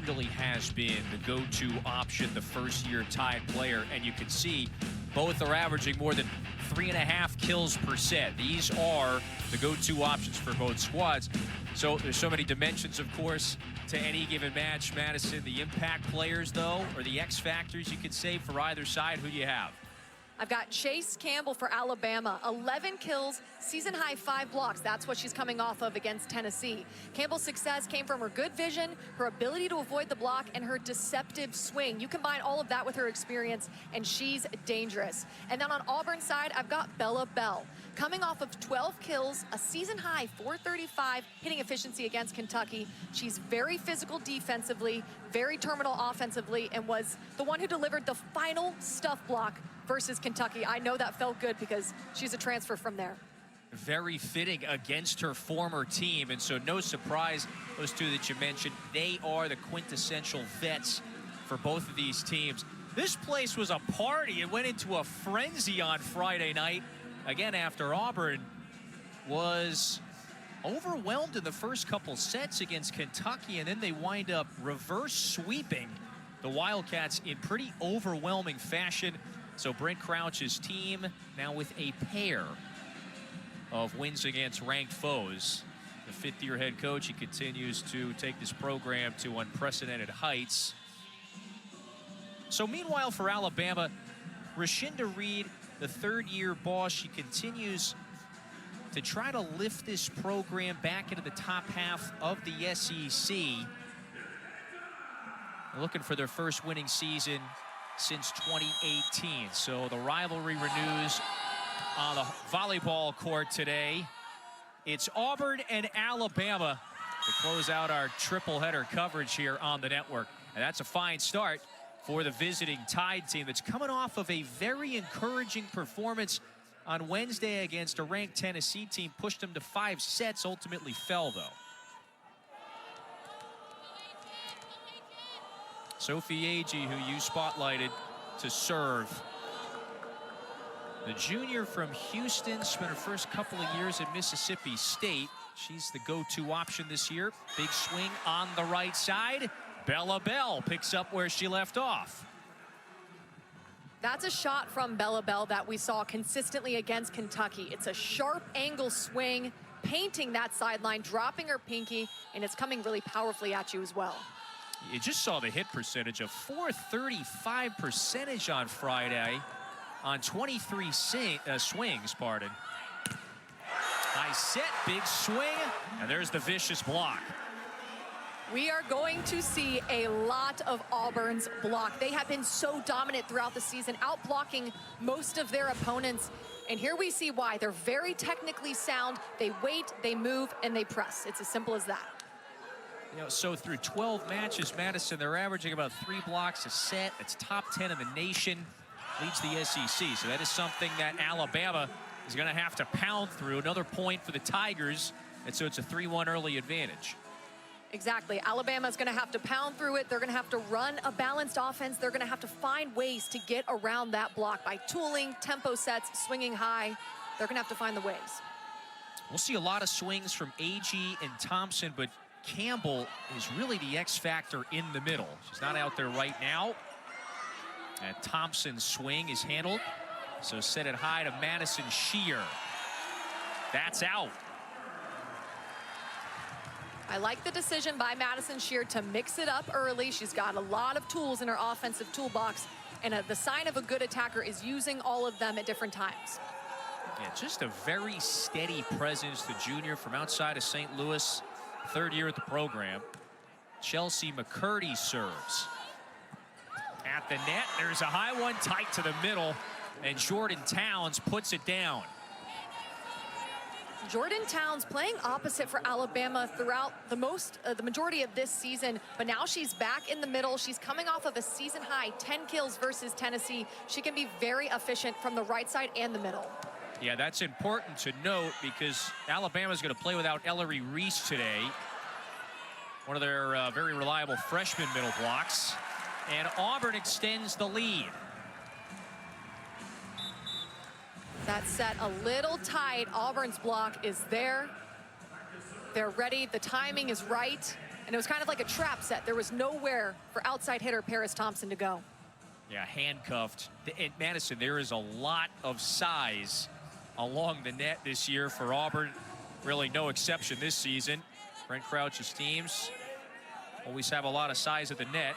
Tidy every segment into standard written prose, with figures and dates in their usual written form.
really has been the go-to option, the first-year Tide player, and you can see both are averaging more than 3.5 kills per set. These are the go-to options for both squads. So there's so many dimensions, of course, to any given match. Madison, the impact players, though, or the X factors, you could say, for either side. Who do you have? I've got Chase Campbell for Alabama. 11 kills, season-high 5 blocks. That's what she's coming off of against Tennessee. Campbell's success came from her good vision, her ability to avoid the block, and her deceptive swing. You combine all of that with her experience, and she's dangerous. And then on Auburn's side, I've got Bella Bell. Coming off of 12 kills, a season-high 435 hitting efficiency against Kentucky. She's very physical defensively, very terminal offensively, and was the one who delivered the final stuff block versus Kentucky. I know that felt good because she's a transfer from there. Very fitting against her former team, and so no surprise, those two that you mentioned, they are the quintessential vets for both of these teams. This place was a party. It went into a frenzy on Friday night, again after Auburn was overwhelmed in the first couple sets against Kentucky, and then they wind up reverse sweeping the Wildcats in pretty overwhelming fashion. So Brent Crouch's team now with a pair of wins against ranked foes. The fifth-year head coach, he continues to take this program to unprecedented heights. So meanwhile for Alabama, Rashinda Reed, the third-year boss, she continues to try to lift this program back into the top half of the SEC. They're looking for their first winning season since 2018. So the rivalry renews on the volleyball court today. It's Auburn and Alabama to close out our triple header coverage here on the network. And that's a fine start for the visiting Tide team that's coming off of a very encouraging performance on Wednesday against a ranked Tennessee team. Pushed them to 5 sets, ultimately fell though. Sophie Agee, who you spotlighted, to serve. The junior from Houston, spent her first couple of years at Mississippi State. She's the go-to option this year. Big swing on the right side. Bella Bell picks up where she left off. That's a shot from Bella Bell that we saw consistently against Kentucky. It's a sharp angle swing, painting that sideline, dropping her pinky, and it's coming really powerfully at you as well. You just saw the hit percentage of 435 percentage on Friday on 23 swings, pardon. Nice set, big swing, and there's the vicious block. We are going to see a lot of Auburn's block. They have been so dominant throughout the season, out-blocking most of their opponents. And here we see why. They're very technically sound. They wait, they move, and they press. It's as simple as that. You know, so through 12 matches, Madison, they're averaging about 3 blocks a set. That's top 10 in the nation, leads the SEC. So that is something that Alabama is going to have to pound through. Another point for the Tigers, and so it's a 3-1 early advantage. Exactly. Alabama's going to have to pound through it. They're going to have to run a balanced offense. They're going to have to find ways to get around that block by tooling, tempo sets, swinging high. They're going to have to find the ways. We'll see a lot of swings from Agee and Thompson, but Campbell is really the X factor in the middle. She's not out there right now. And Thompson's swing is handled. So set it high to Madison Shear. That's out. I like the decision by Madison Shear to mix it up early. She's got a lot of tools in her offensive toolbox, and the sign of a good attacker is using all of them at different times. Yeah, just a very steady presence, the junior from outside of St. Louis, third year at the program. Chelsea McCurdy serves. At the net, there's a high one tight to the middle, and Jordan Towns puts it down. Jordan Towns playing opposite for Alabama throughout the majority of this season, but now she's back in the middle. She's coming off of a season high 10 kills versus Tennessee. She can be very efficient from the right side and the middle. Yeah, that's important to note because Alabama's going to play without Ellery Reese today, one of their very reliable freshman middle blocks, and Auburn extends the lead. That set a little tight. Auburn's block is there. They're ready. The timing is right. And it was kind of like a trap set. There was nowhere for outside hitter Paris Thompson to go. Yeah, handcuffed. And Madison, there is a lot of size along the net this year for Auburn. Really no exception this season. Brent Crouch's teams always have a lot of size at the net.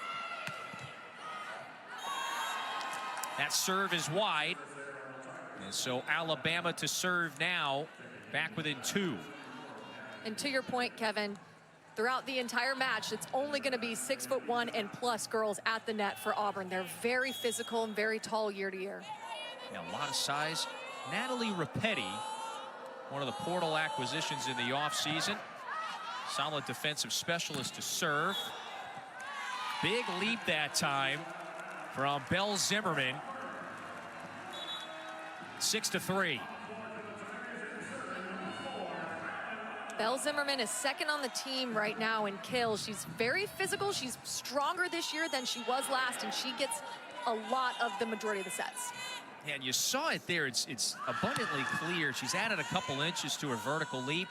That serve is wide. And so Alabama to serve now, back within 2. And to your point, Kevin, throughout the entire match, it's only going to be 6'1" and plus girls at the net for Auburn. They're very physical and very tall year to year. Yeah, a lot of size. Natalie Rapetti, one of the portal acquisitions in the offseason. Solid defensive specialist to serve. Big leap that time from Belle Zimmerman. 6-3. Belle Zimmerman is second on the team right now in kills. She's very physical. She's stronger this year than she was last, and she gets a lot of the majority of the sets. Yeah, and you saw it there. It's abundantly clear. She's added a couple inches to her vertical leap.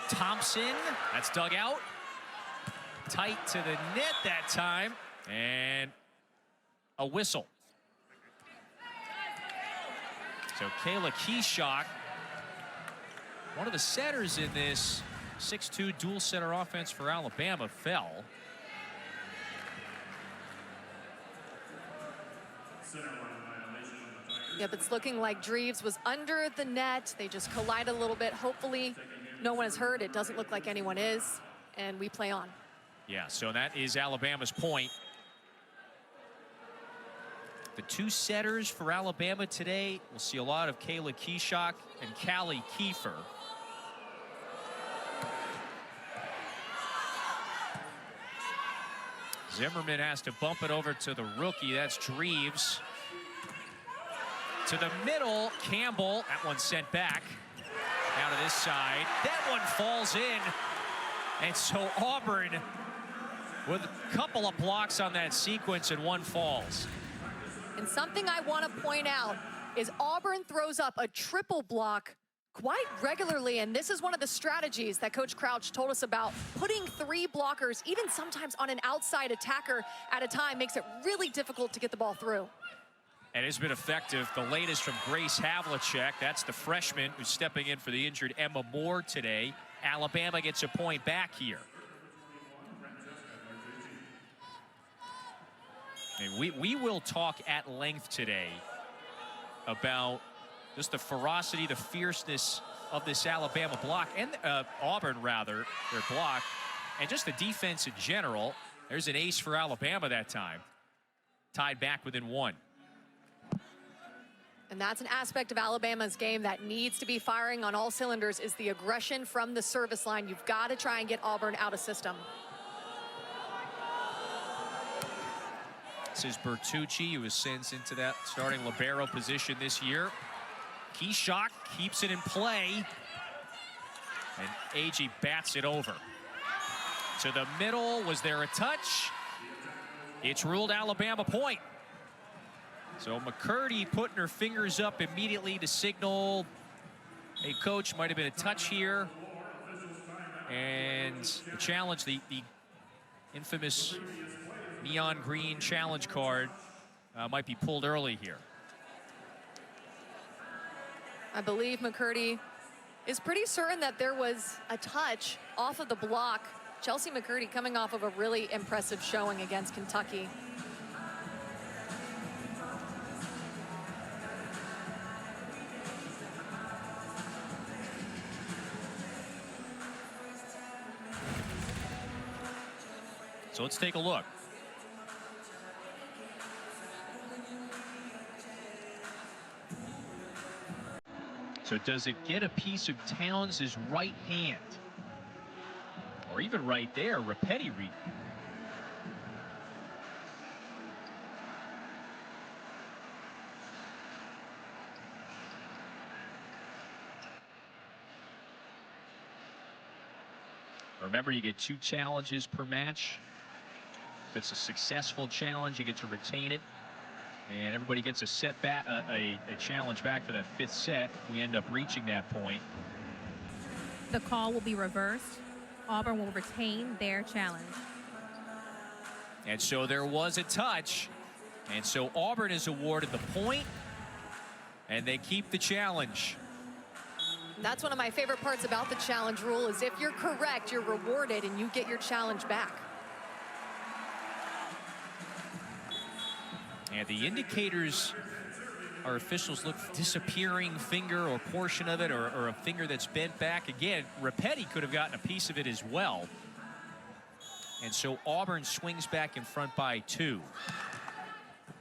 Thompson, that's dug out. Tight to the net that time, and a whistle. So Kayla Keyshock, one of the setters in this 6-2 dual setter offense for Alabama, fell. Yep, it's looking like Dreves was under the net. They just collided a little bit. Hopefully no one is hurt. It doesn't look like anyone is, and we play on. Yeah, so that is Alabama's point. The 2 setters for Alabama today, we'll see a lot of Kayla Keyshock and Callie Kiefer. Zimmerman has to bump it over to the rookie. That's Dreves. To the middle, Campbell. That one sent back. Down to this side. That one falls in. And so Auburn with a couple of blocks on that sequence, and one falls. And something I want to point out is Auburn throws up a triple block quite regularly, and this is one of the strategies that Coach Crouch told us about. Putting 3 blockers, even sometimes on an outside attacker at a time, makes it really difficult to get the ball through. And it's been effective. The latest from Grace Havlicek. That's the freshman who's stepping in for the injured Emma Moore today. Alabama gets a point back here. And we will talk at length today about just the ferocity, the fierceness of this Alabama block, and Auburn, rather, their block, and just the defense in general. There's an ace for Alabama that time. Tied back within 1. And that's an aspect of Alabama's game that needs to be firing on all cylinders, is the aggression from the service line. You've got to try and get Auburn out of system. This is Bertucci, who was sent into that starting libero position this year. Keyshock keeps it in play. And Agee bats it over. To the middle, was there a touch? It's ruled Alabama point. So McCurdy putting her fingers up immediately to signal, hey, coach, might have been a touch here. And the challenge, the infamous neon green challenge card might be pulled early here. I believe McCurdy is pretty certain that there was a touch off of the block. Chelsea McCurdy coming off of a really impressive showing against Kentucky. So let's take a look. So does it get a piece of Towns' right hand? Or even right there, Rapetti read. Remember, you get 2 challenges per match. If it's a successful challenge, you get to retain it. And everybody gets a set back, a challenge back for that 5th set. We end up reaching that point. The call will be reversed. Auburn will retain their challenge. And so there was a touch. And so Auburn is awarded the point, and they keep the challenge. That's one of my favorite parts about the challenge rule is if you're correct, you're rewarded and you get your challenge back. And the indicators, our officials look disappearing finger or portion of it, or a finger that's bent back. Again, Repetti could have gotten a piece of it as well. And so Auburn swings back in front by 2.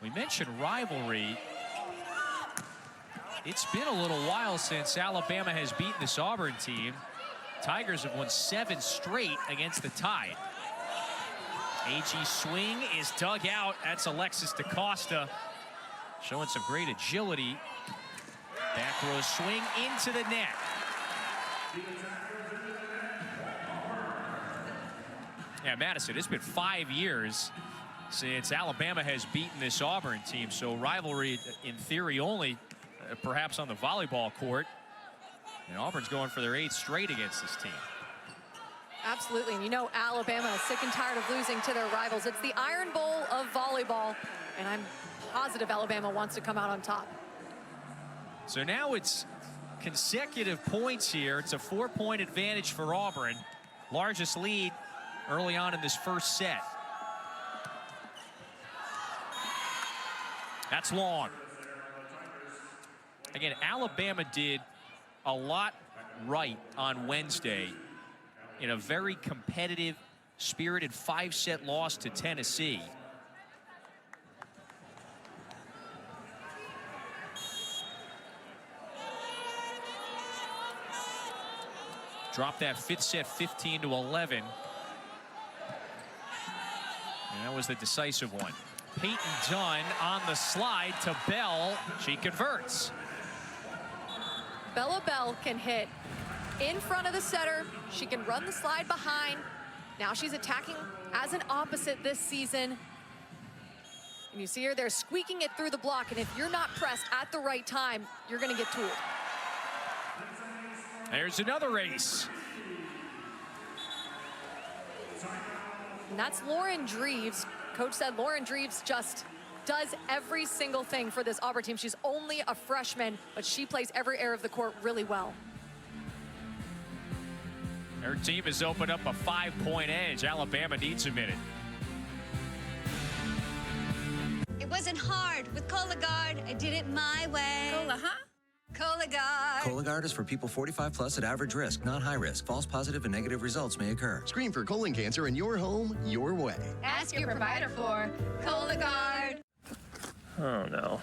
We mentioned rivalry. It's been a little while since Alabama has beaten this Auburn team. Tigers have won 7 straight against the Tide. AG swing is dug out. That's Alexis DaCosta showing some great agility. Back row swing into the net. Yeah, Madison, it's been 5 years since Alabama has beaten this Auburn team. So rivalry in theory only, perhaps on the volleyball court. And Auburn's going for their 8th straight against this team. Absolutely, and you know Alabama is sick and tired of losing to their rivals. It's the Iron Bowl of volleyball, and I'm positive Alabama wants to come out on top. So now it's consecutive points here. It's a 4-point advantage for Auburn. Largest lead early on in this first set. That's long. Again, Alabama did a lot right on Wednesday in a very competitive, spirited 5-set loss to Tennessee. Dropped that 5th set 15-11. And that was the decisive one. Peyton Dunn on the slide to Bell. She converts. Bella Bell can hit in front of the setter. She can run the slide behind. Now she's attacking as an opposite this season. And you see her there squeaking it through the block. And if you're not pressed at the right time, you're going to get tooled. There's another ace. And that's Lauren Dreves. Coach said Lauren Dreves just does every single thing for this Auburn team. She's only a freshman, but she plays every area of the court really well. Her team has opened up a 5-point edge. Alabama needs a minute. It wasn't hard. With Cologuard, I did it my way. Cola, huh? Cologuard. Cologuard is for people 45 plus at average risk, not high risk. False positive and negative results may occur. Screen for colon cancer in your home, your way. Ask your provider for Cologuard. Oh, no.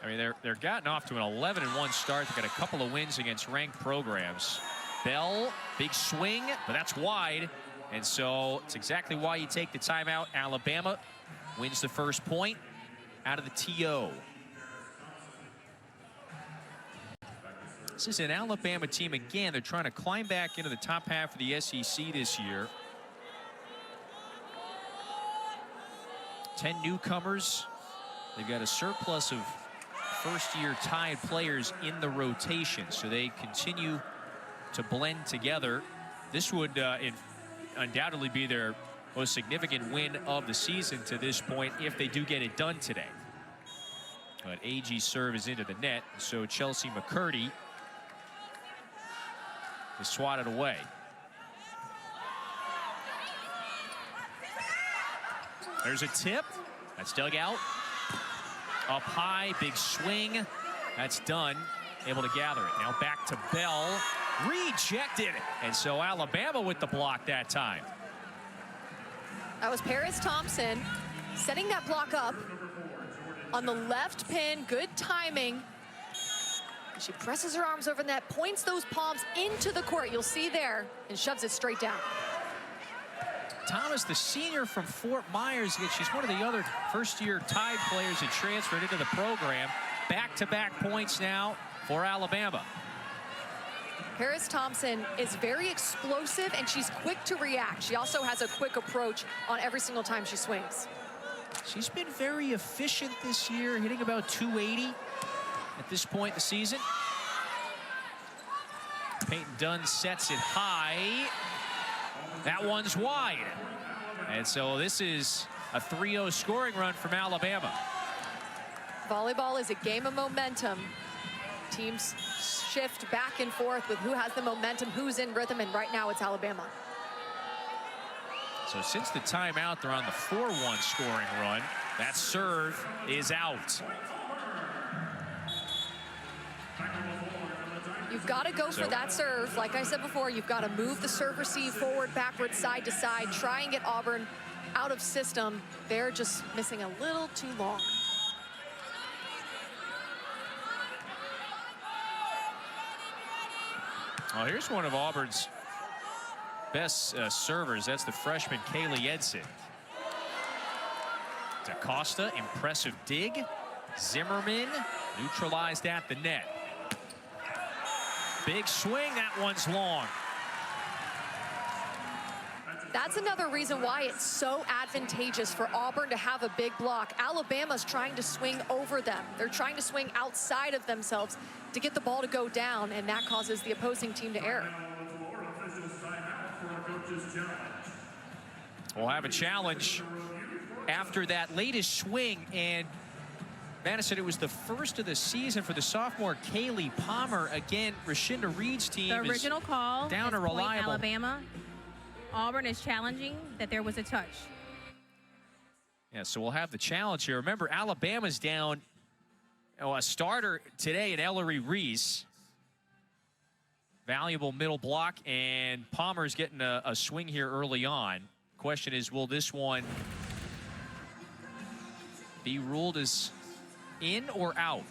I mean, they're gotten off to an 11-1 start. They got a couple of wins against ranked programs. Bell, big swing, but that's wide. And so it's exactly why you take the timeout. Alabama wins the first point out of the TO. This is an Alabama team, again, they're trying to climb back into the top half of the SEC this year. 10 newcomers. They've got a surplus of first-year Tide players in the rotation, so they continue to blend together. This would undoubtedly be their most significant win of the season to this point if they do get it done today. But AG serve is into the net, so Chelsea McCurdy is swatted away. There's a tip. That's dug out. Up high, big swing. That's done. Able to gather it. Now back to Bell. Rejected. And so Alabama with the block that time. That was Paris Thompson setting that block up on the left pin. Good timing. She presses her arms over the net, points those palms into the court. You'll see there, and shoves it straight down. Thomas, the senior from Fort Myers, she's one of the other first-year Tide players that transferred into the program. Back-to-back points now for Alabama. Paris Thompson is very explosive, and she's quick to react. She also has a quick approach on every single time she swings. She's been very efficient this year, hitting about 280 at this point in the season. Peyton Dunn sets it high. That one's wide. And so this is a 3-0 scoring run from Alabama. Volleyball is a game of momentum. Teams shift back and forth with who has the momentum, who's in rhythm, and right now it's Alabama. So since the timeout, they're on the 4-1 scoring run. That serve is out. You've got to go for that serve. Like I said before, you've got to move the serve receive forward, backward, side to side. Try and get Auburn out of system. They're just missing a little too long. Well, here's one of Auburn's best servers. That's the freshman Kaylee Edson. DaCosta, impressive dig. Zimmerman neutralized at the net. Big swing, that one's long. That's another reason why it's so advantageous for Auburn to have a big block. Alabama's trying to swing over them. They're trying to swing outside of themselves to get the ball to go down, and that causes the opposing team to err. We'll have a challenge after that latest swing, and Madison, it was the first of the season for the sophomore Kaylee Palmer. Again, Rashinda Reed's team The original call down is to point reliable. Alabama. Auburn is challenging that there was a touch. Yeah, so we'll have the challenge here. Remember, Alabama's down a starter today in Ellery Reese. Valuable middle block, and Palmer's getting a swing here early on. Question is, will this one be ruled as in or out?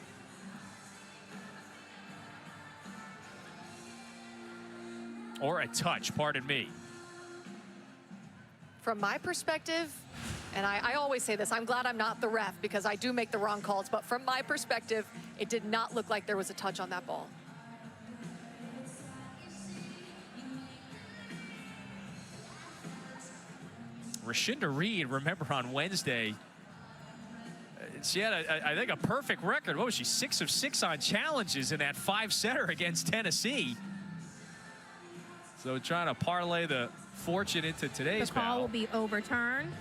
Or a touch, pardon me. From my perspective, and I always say this, I'm glad I'm not the ref because I do make the wrong calls, but from my perspective, it did not look like there was a touch on that ball. Rashinda Reed, remember on Wednesday, she had, I think, a perfect record. What was she, 6 of 6 on challenges in that 5-setter against Tennessee. So trying to parlay the fortune into today's The call battle. will be overturned.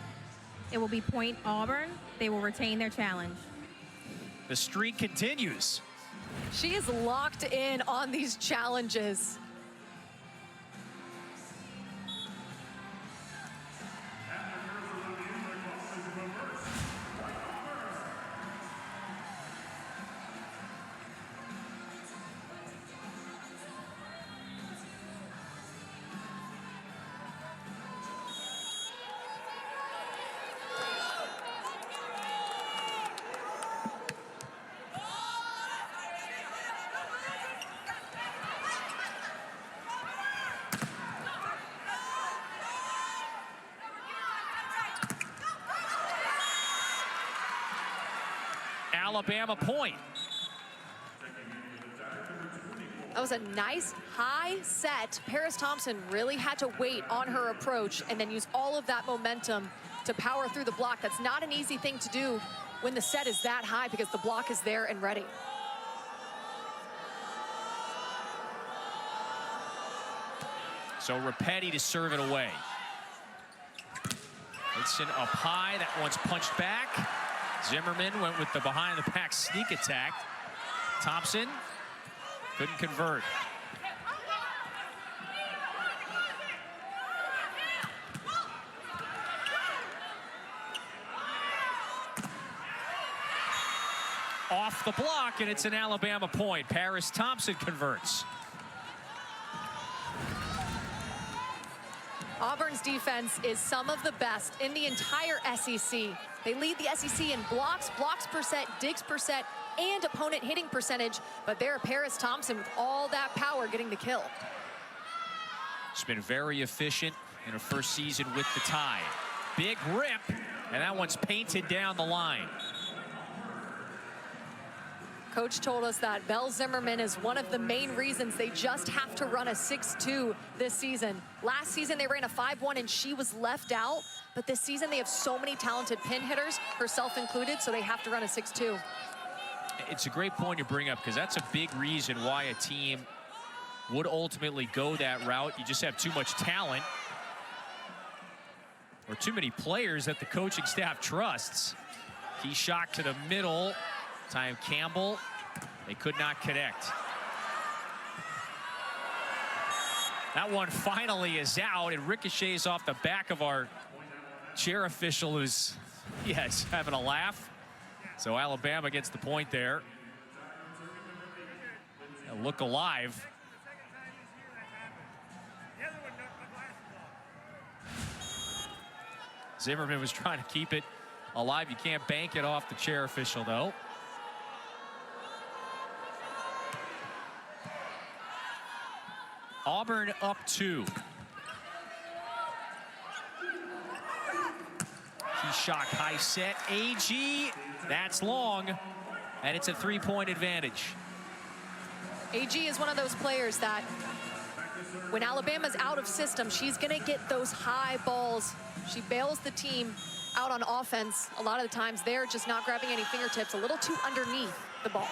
It will be point Auburn. They will retain their challenge. The streak continues. She is locked in on these challenges. Alabama point. That was a nice high set. Paris Thompson really had to wait on her approach and then use all of that momentum to power through the block. That's not an easy thing to do when the set is that high because the block is there and ready. So Rapetti to serve it away. Edson up high, that one's punched back. Zimmerman went with the behind the back sneak attack. Thompson couldn't convert. Off the block, and it's an Alabama point. Paris Thompson converts. Auburn's defense is some of the best in the entire SEC. They lead the SEC in blocks, percent, digs percent, and opponent hitting percentage, but they're Paris Thompson with all that power getting the kill. She's been very efficient in her first season with the tie. Big rip, and that one's painted down the line. Coach told us that Belle Zimmerman is one of the main reasons they just have to run a 6-2 this season. Last season they ran a 5-1 and she was left out, but this season they have so many talented pin hitters, herself included, so they have to run a 6-2. It's a great point you bring up because that's a big reason why a team would ultimately go that route. You just have too much talent. or too many players that the coaching staff trusts. Key shot to the middle. Time Campbell. They could not connect. That one finally is out. It ricochets off the back of our chair official, who's, yes, having a laugh. So Alabama gets the point there. They'll look alive. Zimmerman was trying to keep it alive. You can't bank it off the chair official, though. Auburn up 2. Key shot, high set. AG, that's long, and it's a 3-point advantage. AG is one of those players that when Alabama's out of system, she's going to get those high balls. She bails the team out on offense. A lot of the times they're just not grabbing any fingertips, a little too underneath the ball.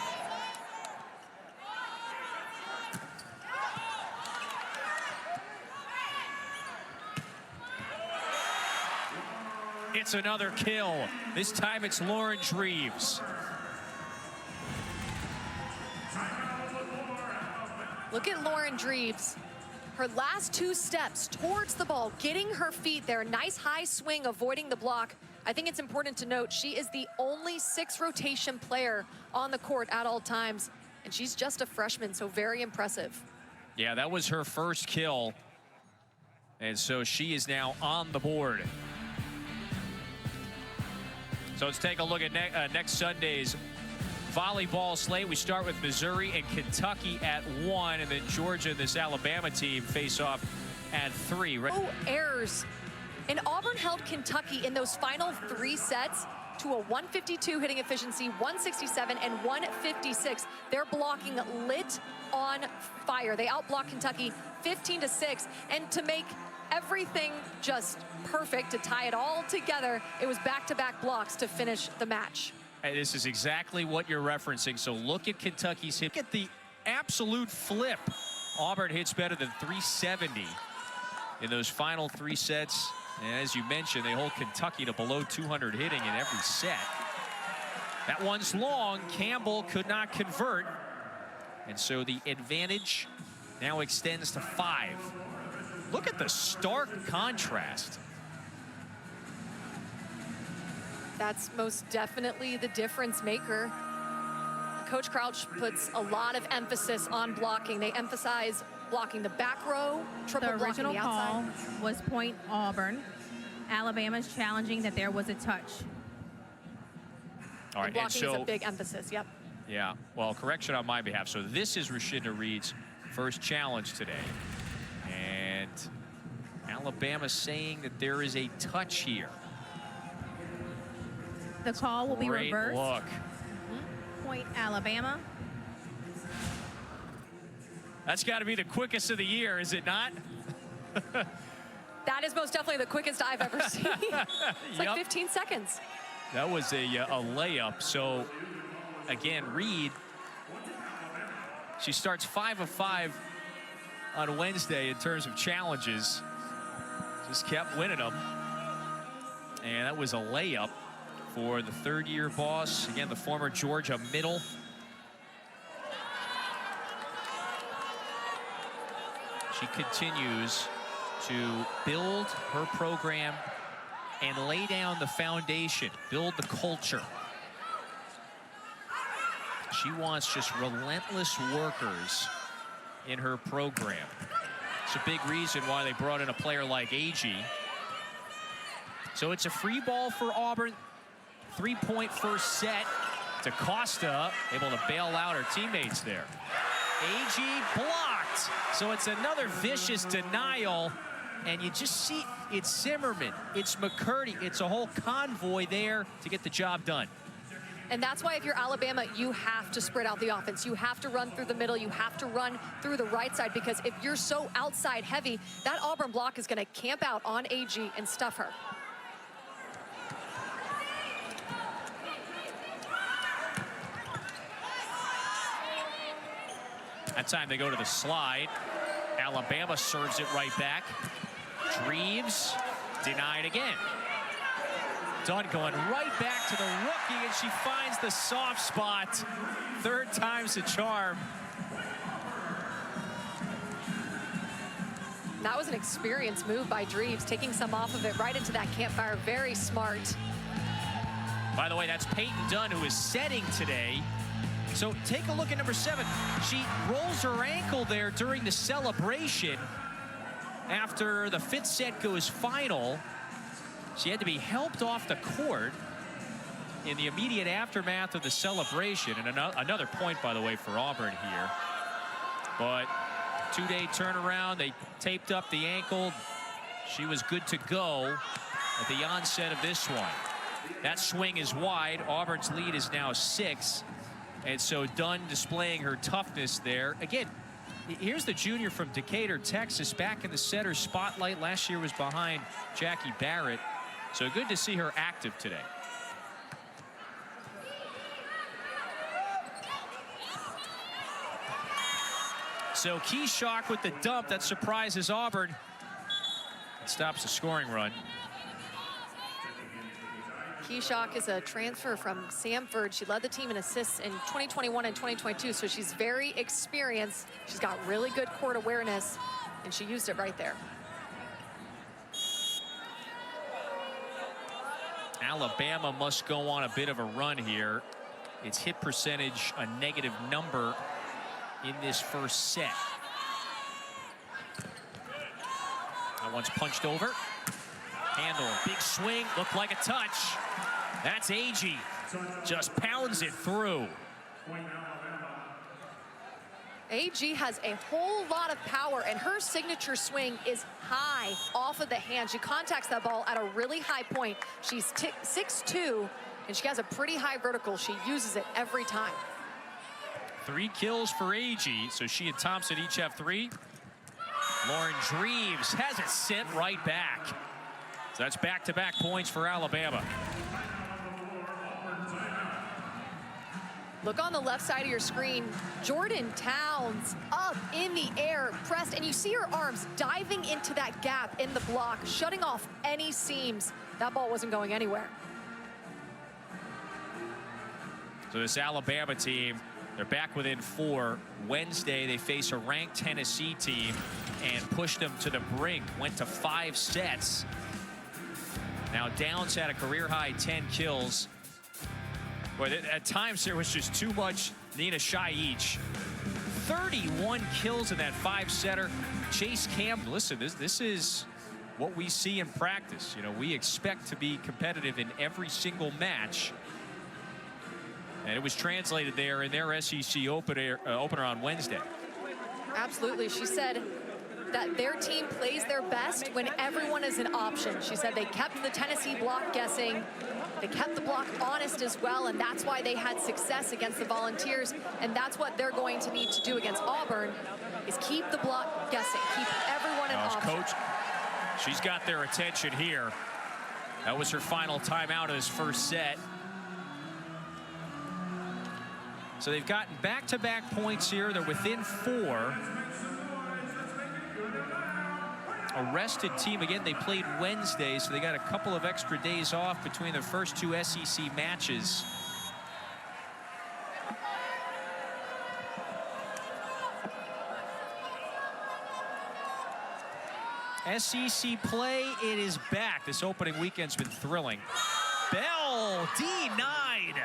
It's another kill. This time it's Lauren Reeves. Look at Lauren Reeves. Her last 2 steps towards the ball, getting her feet there. Nice high swing, avoiding the block. I think it's important to note she is the only 6 rotation player on the court at all times. And she's just a freshman, so very impressive. Yeah, that was her first kill. And so she is now on the board. So let's take a look at next Sunday's volleyball slate. We start with Missouri and Kentucky at 1, and then Georgia and this Alabama team face off at 3. Oh, errors. And Auburn held Kentucky in those final 3 sets to a 152 hitting efficiency, 167 and 156. They're blocking lit on fire. They outblock Kentucky 15-6, and to make everything just perfect, to tie it all together, it was back-to-back blocks to finish the match. Hey, this is exactly what you're referencing. So look at Kentucky's hit. Look at the absolute flip. Auburn hits better than 370 in those final 3 sets. And as you mentioned, they hold Kentucky to below 200 hitting in every set. That one's long. Campbell could not convert. And so the advantage now extends to 5. Look at the stark contrast. That's most definitely the difference maker. Coach Crouch puts a lot of emphasis on blocking. They emphasize blocking the back row, triple The blocking original the call outside. was point Auburn. Alabama's challenging that there was a touch. All right, And blocking and so is a big emphasis, yep. yeah, well, correction on my behalf. So this is Rashinda Reed's first challenge today. And Alabama saying that there is a touch here. The call will be Great reversed. look. Point Alabama. That's got to be the quickest of the year, is it not? That is most definitely the quickest I've ever seen. It's like 15 seconds. That was a layup. So, again, Reed, she starts 5 of 5 on Wednesday in terms of challenges. Just kept winning them. And that was a layup for the 3rd-year boss. Again, the former Georgia middle. She continues to build her program and lay down the foundation, build the culture. She wants just relentless workers in her program. It's a big reason why they brought in a player like AG. So it's a free ball for Auburn. 3-point first set. DaCosta able to bail out her teammates there. AG blocked. So it's another vicious denial. And you just see it's Zimmerman, it's McCurdy, it's a whole convoy there to get the job done. And that's why if you're Alabama, you have to spread out the offense. You have to run through the middle. You have to run through the right side, because if you're so outside heavy, that Auburn block is going to camp out on AG and stuff her. That time they go to the slide. Alabama serves it right back. Reeves Denied again. Dunn going right back to the rookie, and she finds the soft spot. Third time's a charm. That was an experienced move by Dreves, taking some off of it right into that campfire. Very smart. By the way, that's Peyton Dunn, who is setting today. So take a look at number 7. She rolls her ankle there during the celebration. After the 5th set goes final, she had to be helped off the court in the immediate aftermath of the celebration. And another point, by the way, for Auburn here. But 2-day turnaround, they taped up the ankle. She was good to go at the onset of this one. That swing is wide. Auburn's lead is now 6. And so Dunn displaying her toughness there. Again, here's the junior from Decatur, Texas, back in the setter spotlight. Last year was behind Jackie Barrett. So good to see her active today. So Keyshock with the dump that surprises Auburn. It stops the scoring run. Keyshock is a transfer from Samford. She led the team in assists in 2021 and 2022, so she's very experienced. She's got really good court awareness, and she used it right there. Alabama must go on a bit of a run here. Its hit percentage a negative number in this first set. That one's punched over. Handle, big swing, looked like a touch. That's Agee. Just pounds it through. Agee has a whole lot of power, and her signature swing is high off of the hand. She contacts that ball at a really high point. She's 6'2", and she has a pretty high vertical. She uses it every time. 3 kills for Agee, so she and Thompson each have 3. Lauren Dreves has it sent right back. So that's back-to-back points for Alabama. Look on the left side of your screen. Jordan Towns up in the air, pressed, and you see her arms diving into that gap in the block, shutting off any seams. That ball wasn't going anywhere. So this Alabama team, they're back within 4. Wednesday, they face a ranked Tennessee team and pushed them to the brink. Went to 5 sets. Now Downs had a career-high 10 kills. But at times there was just too much Nina Shaich. 31 kills in that 5-setter. Chase Campbell, listen, this is what we see in practice. You know, we expect to be competitive in every single match. And it was translated there in their SEC opener on Wednesday. Absolutely. She said that their team plays their best when everyone is an option. She said they kept the Tennessee block guessing. They kept the block honest as well, and that's why they had success against the Volunteers, and that's what they're going to need to do against Auburn, is keep the block guessing, keep everyone an option. Coach, she's got their attention here. That was her final timeout of this first set. So they've gotten back-to-back points here. They're within 4. A rested team. Again, they played Wednesday, so they got a couple of extra days off between their first 2 SEC matches. SEC play, it is back. This opening weekend's been thrilling. Bell denied.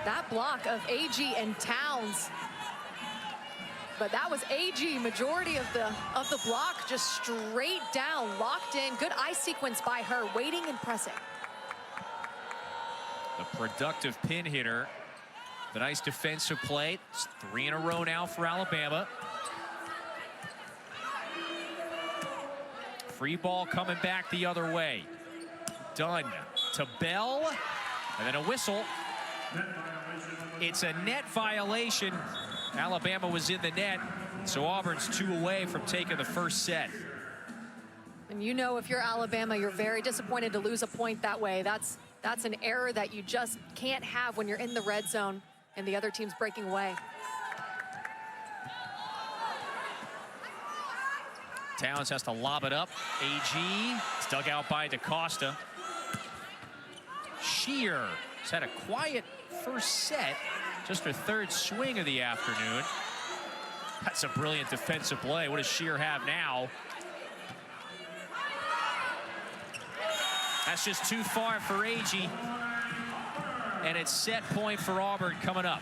That block of Agee and Towns. But that was Agee, majority of the block, just straight down, locked in. Good eye sequence by her, waiting and pressing. The productive pin hitter. The nice defensive play. It's 3 in a row now for Alabama. Free ball coming back the other way. Dunn to Bell, and then a whistle. It's a net violation. Alabama was in the net, so Auburn's 2 away from taking the first set. And you know, if you're Alabama, you're very disappointed to lose a point that way. That's an error that you just can't have when you're in the red zone and the other team's breaking away. Towns has to lob it up. AG, it's dug out by DaCosta. Shear has had a quiet first set, just her third swing of the afternoon. That's a brilliant defensive play. What does Shear have now? That's just too far for AG. And it's set point for Auburn coming up.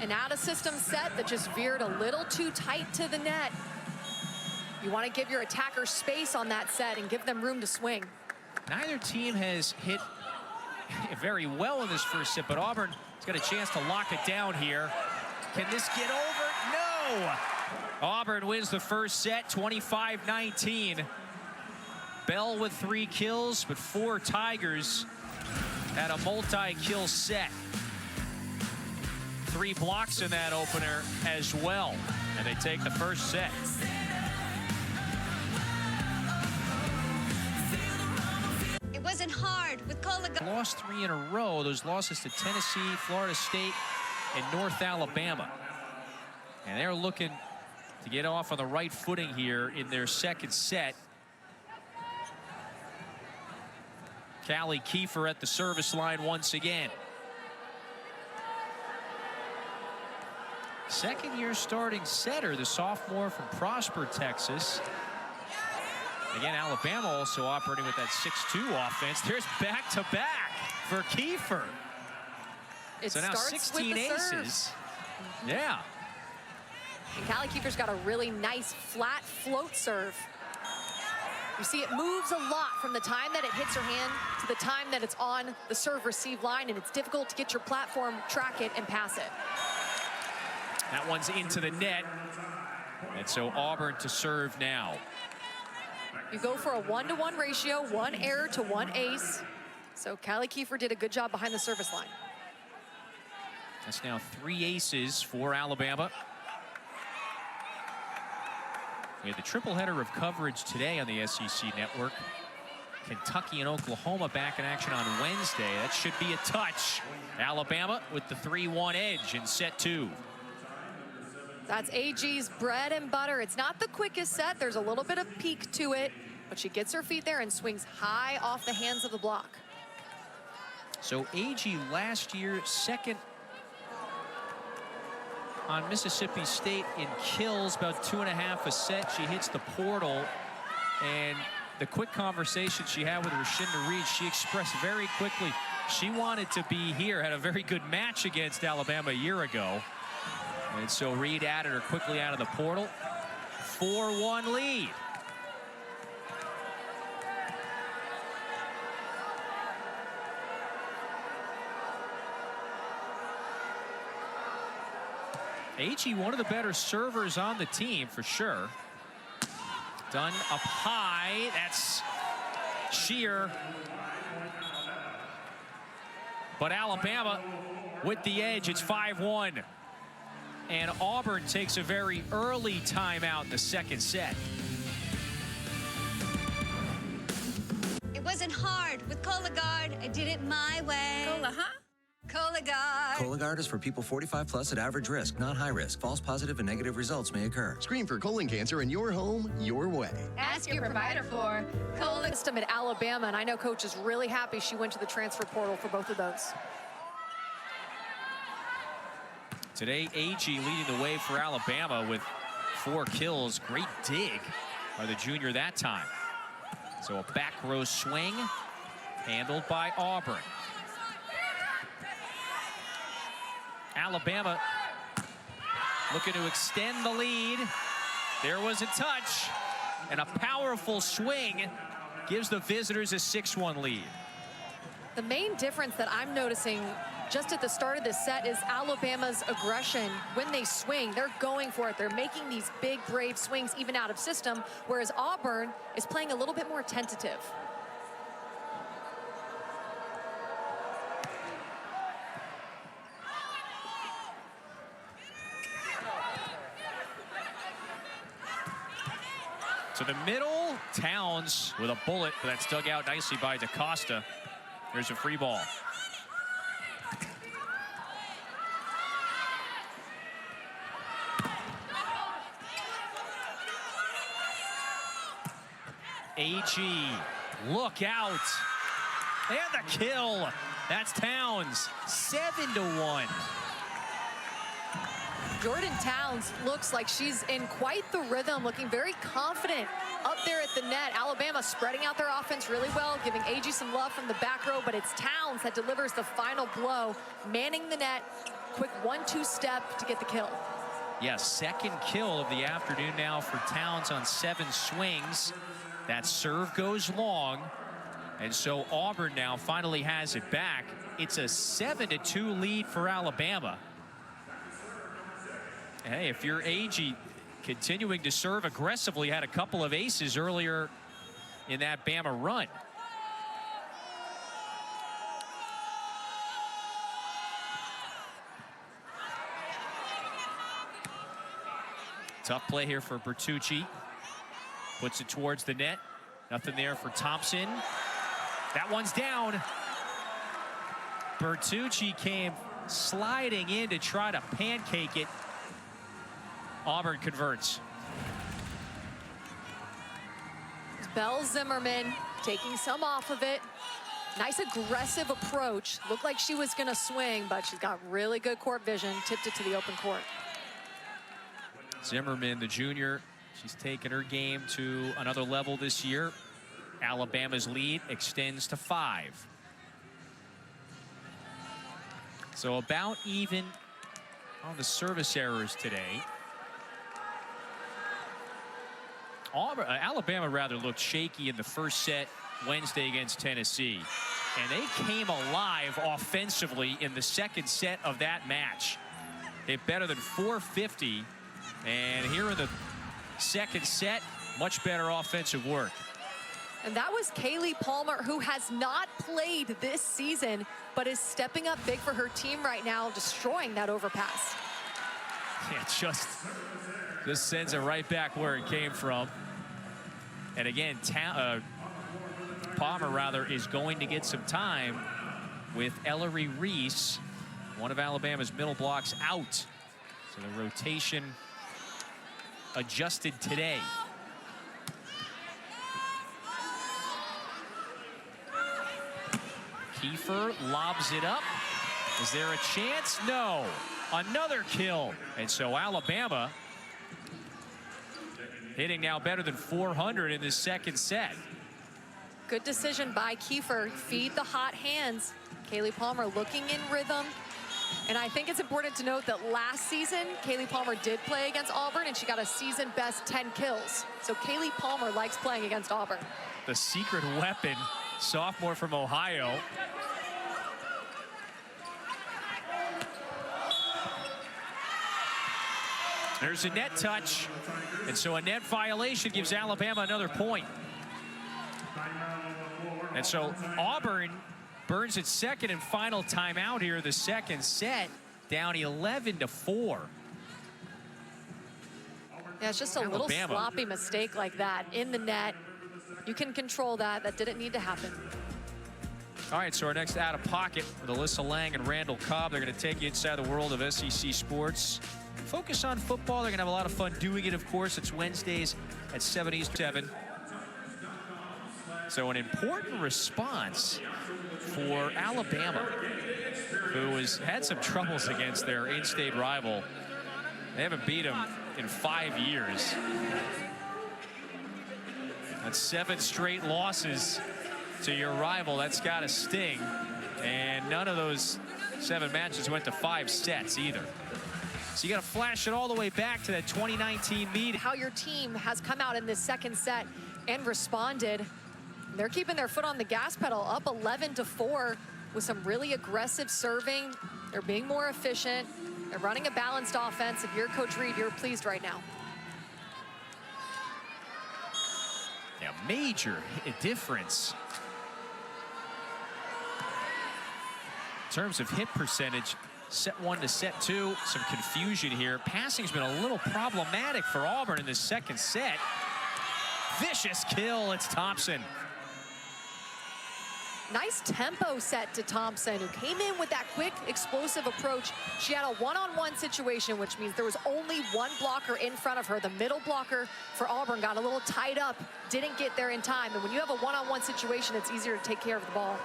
An out-of-system set that just veered a little too tight to the net. You want to give your attacker space on that set and give them room to swing. Neither team has hit very well in this first set, but Auburn has got a chance to lock it down here. Can this get over? No! Auburn wins the first set, 25-19. Bell with 3 kills, but 4 Tigers had a multi-kill set. 3 blocks in that opener as well, and they take the first set. It wasn't hard with Colagard. Lost 3 in a row. Those losses to Tennessee, Florida State, and North Alabama. And they're looking to get off on the right footing here in their second set. Callie Kiefer at the service line once again. Second-year starting setter, the sophomore from Prosper, Texas. Again, Alabama also operating with that 6-2 offense. There's back-to-back for Kiefer. So now 16 aces. Yeah. And Callie Kiefer's got a really nice flat float serve. You see it moves a lot from the time that it hits her hand to the time that it's on the serve-receive line, and it's difficult to get your platform, track it, and pass it. That one's into the net. And so Auburn to serve now. You go for a 1-to-1 ratio, 1 error to 1 ace. So Callie Kiefer did a good job behind the service line. That's now 3 aces for Alabama. We had the triple header of coverage today on the SEC network. Kentucky and Oklahoma back in action on Wednesday. That should be a touch. Alabama with the 3-1 edge in set 2. That's AG's bread and butter. It's not the quickest set. There's a little bit of peak to it, but she gets her feet there and swings high off the hands of the block. So AG last year, second on Mississippi State in kills, about 2.5 a set. She hits the portal, and the quick conversation she had with Rashinda Reed, she expressed very quickly she wanted to be here, had a very good match against Alabama a year ago. And so Reed added her quickly out of the portal. 4-1 lead. AG, one of the better servers on the team for sure. Done up high. That's Shear. But Alabama with the edge. It's 5-1. And Auburn takes a very early timeout in the second set. It wasn't hard with Colagard. I did it my way. Cola, huh? Colagard. Cologuard is for people 45 plus at average risk, not high risk. False positive and negative results may occur. Screen for colon cancer in your home, your way. Ask your provider for Colagard. System at Alabama, and I know Coach is really happy she went to the transfer portal for both of those. Today, AG leading the way for Alabama with 4 kills. Great dig by the junior that time. So a back row swing handled by Auburn. Alabama looking to extend the lead. There was a touch, and a powerful swing gives the visitors a 6-1 lead. The main difference that I'm noticing just at the start of this set is Alabama's aggression. When they swing, they're going for it. They're making these big, brave swings even out of system, whereas Auburn is playing a little bit more tentative. To the middle, Towns with a bullet, but that's dug out nicely by DaCosta. There's a free ball. AG, look out. And the kill. That's Towns, 7-1. Jordan Towns looks like she's in quite the rhythm, looking very confident up there at the net. Alabama spreading out their offense really well, giving AG some love from the back row, but it's Towns that delivers the final blow, manning the net. Quick 1-2 step to get the kill. Yes, second kill of the afternoon now for Towns on 7 swings. That serve goes long, and so Auburn now finally has it back. It's a 7-2 lead for Alabama. Hey, if you're AG continuing to serve aggressively, had a couple of aces earlier in that Bama run. Tough play here for Bertucci. Puts it towards the net. Nothing there for Thompson. That one's down. Bertucci came sliding in to try to pancake it. Auburn converts. Belle Zimmerman taking some off of it. Nice aggressive approach. Looked like she was gonna swing, but she's got really good court vision. Tipped it to the open court. Zimmerman, the junior, she's taken her game to another level this year. Alabama's lead extends to 5. So about even on the service errors today. Alabama rather looked shaky in the first set Wednesday against Tennessee. And they came alive offensively in the second set of that match. Hit better than 450. And here in the second set, much better offensive work. And that was Kaylee Palmer, who has not played this season, but is stepping up big for her team right now, destroying that overpass. Yeah, just sends it right back where it came from. And again, Palmer rather is going to get some time with Ellery Reese, one of Alabama's middle blocks, out. So the rotation adjusted today. Kiefer lobs it up. Is there a chance? No. Another kill. And so Alabama hitting now better than 400 in this second set. Good decision by Kiefer. Feed the hot hands. Kaylee Palmer looking in rhythm. And I think it's important to note that last season, Kaylee Palmer did play against Auburn, and she got a season best 10 kills. So Kaylee Palmer likes playing against Auburn. The secret weapon, sophomore from Ohio. There's a net touch, and so a net violation gives Alabama another point. And so Auburn burns its second and final timeout here, the second set, down 11-4. Yeah, it's just a little sloppy mistake like that in the net. You can control that. That didn't need to happen. All right, so our next Out of Pocket with Alyssa Lang and Randall Cobb. They're going to take you inside the world of SEC sports. Focus on football. They're going to have a lot of fun doing it, of course. It's Wednesdays at 7 Eastern. So an important response for Alabama, who has had some troubles against their in-state rival. They haven't beat them in 5 years. That's 7 straight losses to your rival. That's got to sting. And none of those 7 matches went to 5 sets either. So you got to flash it all the way back to that 2019 meet. How your team has come out in this second set and responded. They're keeping their foot on the gas pedal, up 11-4 with some really aggressive serving. They're being more efficient. They're running a balanced offense. If you're Coach Reed, you're pleased right now. Yeah, major difference. In terms of hit percentage, set 1 to set 2, some confusion here. Passing's been a little problematic for Auburn in the second set. Vicious kill, it's Thompson. Nice tempo set to Thompson, who came in with that quick, explosive approach. She had a one-on-one situation, which means there was only one blocker in front of her. The middle blocker for Auburn got a little tied up, didn't get there in time. And when you have a one-on-one situation, it's easier to take care of the ball.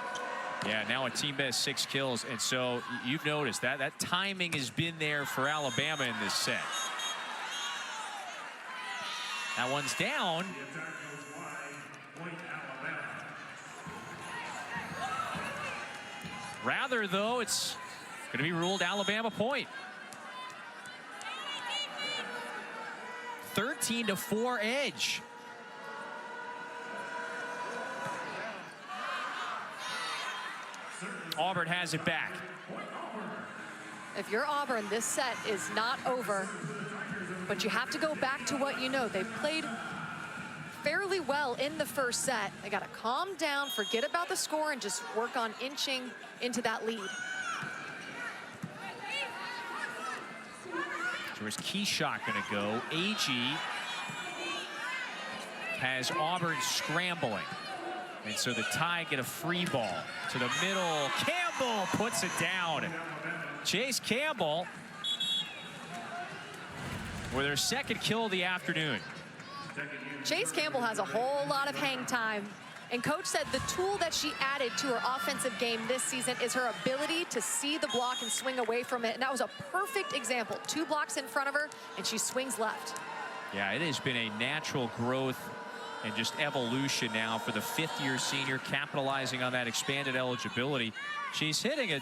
Yeah, now a team best 6 kills. And so you've noticed that timing has been there for Alabama in this set. That one's down. Rather, though, it's going to be ruled Alabama point. 13-4 edge. Auburn has it back. If you're Auburn, this set is not over, but you have to go back to what you know. They played fairly well in the first set. They got to calm down, forget about the score, and just work on inching into that lead. So where's Keyshot going to go? AG has Auburn scrambling. And so the Tide get a free ball to the middle. Campbell puts it down. Chase Campbell with her second kill of the afternoon. Chase Campbell has a whole lot of hang time. And coach said the tool that she added to her offensive game this season is her ability to see the block and swing away from it. And that was a perfect example. 2 blocks in front of her, and she swings left. Yeah, it has been a natural growth and just evolution now for the 5th-year senior, capitalizing on that expanded eligibility. She's hitting a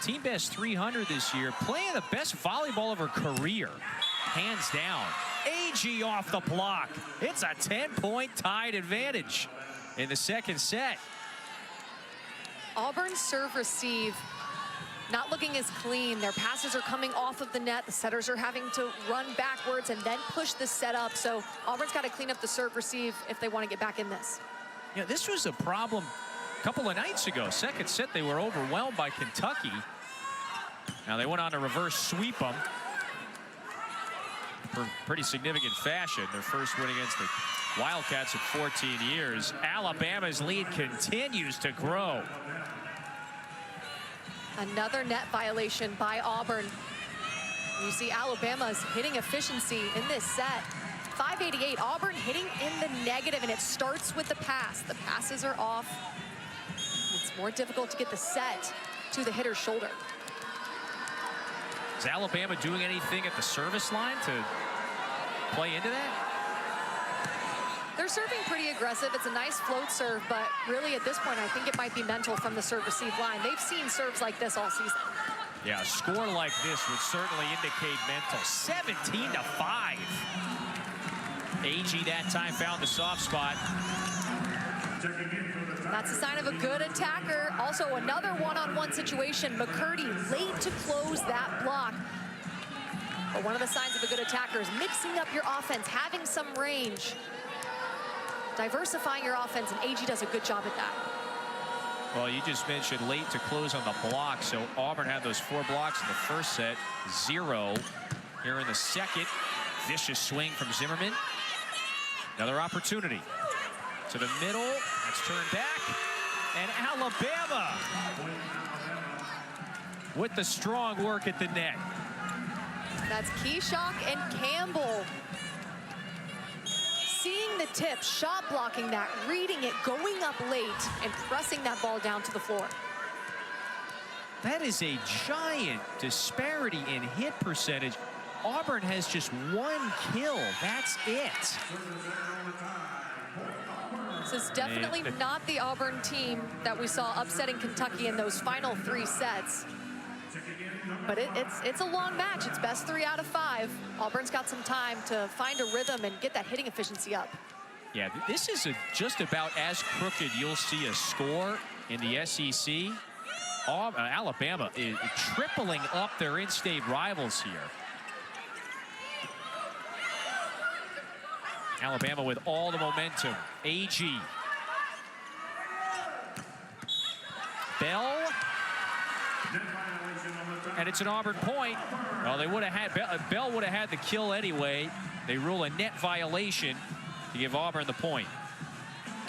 team best 300 this year, playing the best volleyball of her career, hands down. AG off the block. It's a 10-point Tide advantage in the second set. Auburn's serve receive not looking as clean. Their passes are coming off of the net. The setters are having to run backwards and then push the set up. So Auburn's got to clean up the serve receive if they want to get back in this. You know, this was a problem a couple of nights ago. Second set, they were overwhelmed by Kentucky. Now they went on to reverse sweep them for pretty significant fashion. Their first win against the Wildcats in 14 years. Alabama's lead continues to grow. Another net violation by Auburn. You see Alabama's hitting efficiency in this set. 588, Auburn hitting in the negative, and it starts with the pass. The passes are off. It's more difficult to get the set to the hitter's shoulder. Is Alabama doing anything at the service line to play into that? They're serving pretty aggressive. It's a nice float serve, but really at this point, I think it might be mental from the serve receive line. They've seen serves like this all season. Yeah, a score like this would certainly indicate mental. 17-5. AG that time found the soft spot. That's a sign of a good attacker. Also another one-on-one situation. McCurdy late to close that block. But one of the signs of a good attacker is mixing up your offense, having some range, diversifying your offense, and AG does a good job at that. Well, you just mentioned late to close on the block. So Auburn had those 4 blocks in the first set, 0 here in the second. Vicious swing from Zimmerman. Another opportunity to the middle. That's turned back. And Alabama with the strong work at the net. That's Keyshot and Campbell. Seeing the tip, shot blocking that, reading it, going up late, and pressing that ball down to the floor. That is a giant disparity in hit percentage. Auburn has just 1 kill. That's it. This is definitely not the Auburn team that we saw upsetting Kentucky in those final 3 sets. But it's a long match. It's best 3 out of 5. Auburn's got some time to find a rhythm and get that hitting efficiency up. Yeah, this is just about as crooked you'll see a score in the SEC. Alabama is tripling up their in-state rivals here. Alabama with all the momentum. AG. Bell. And it's an Auburn point. Well, they would have had, Bell would have had the kill anyway. They rule a net violation to give Auburn the point.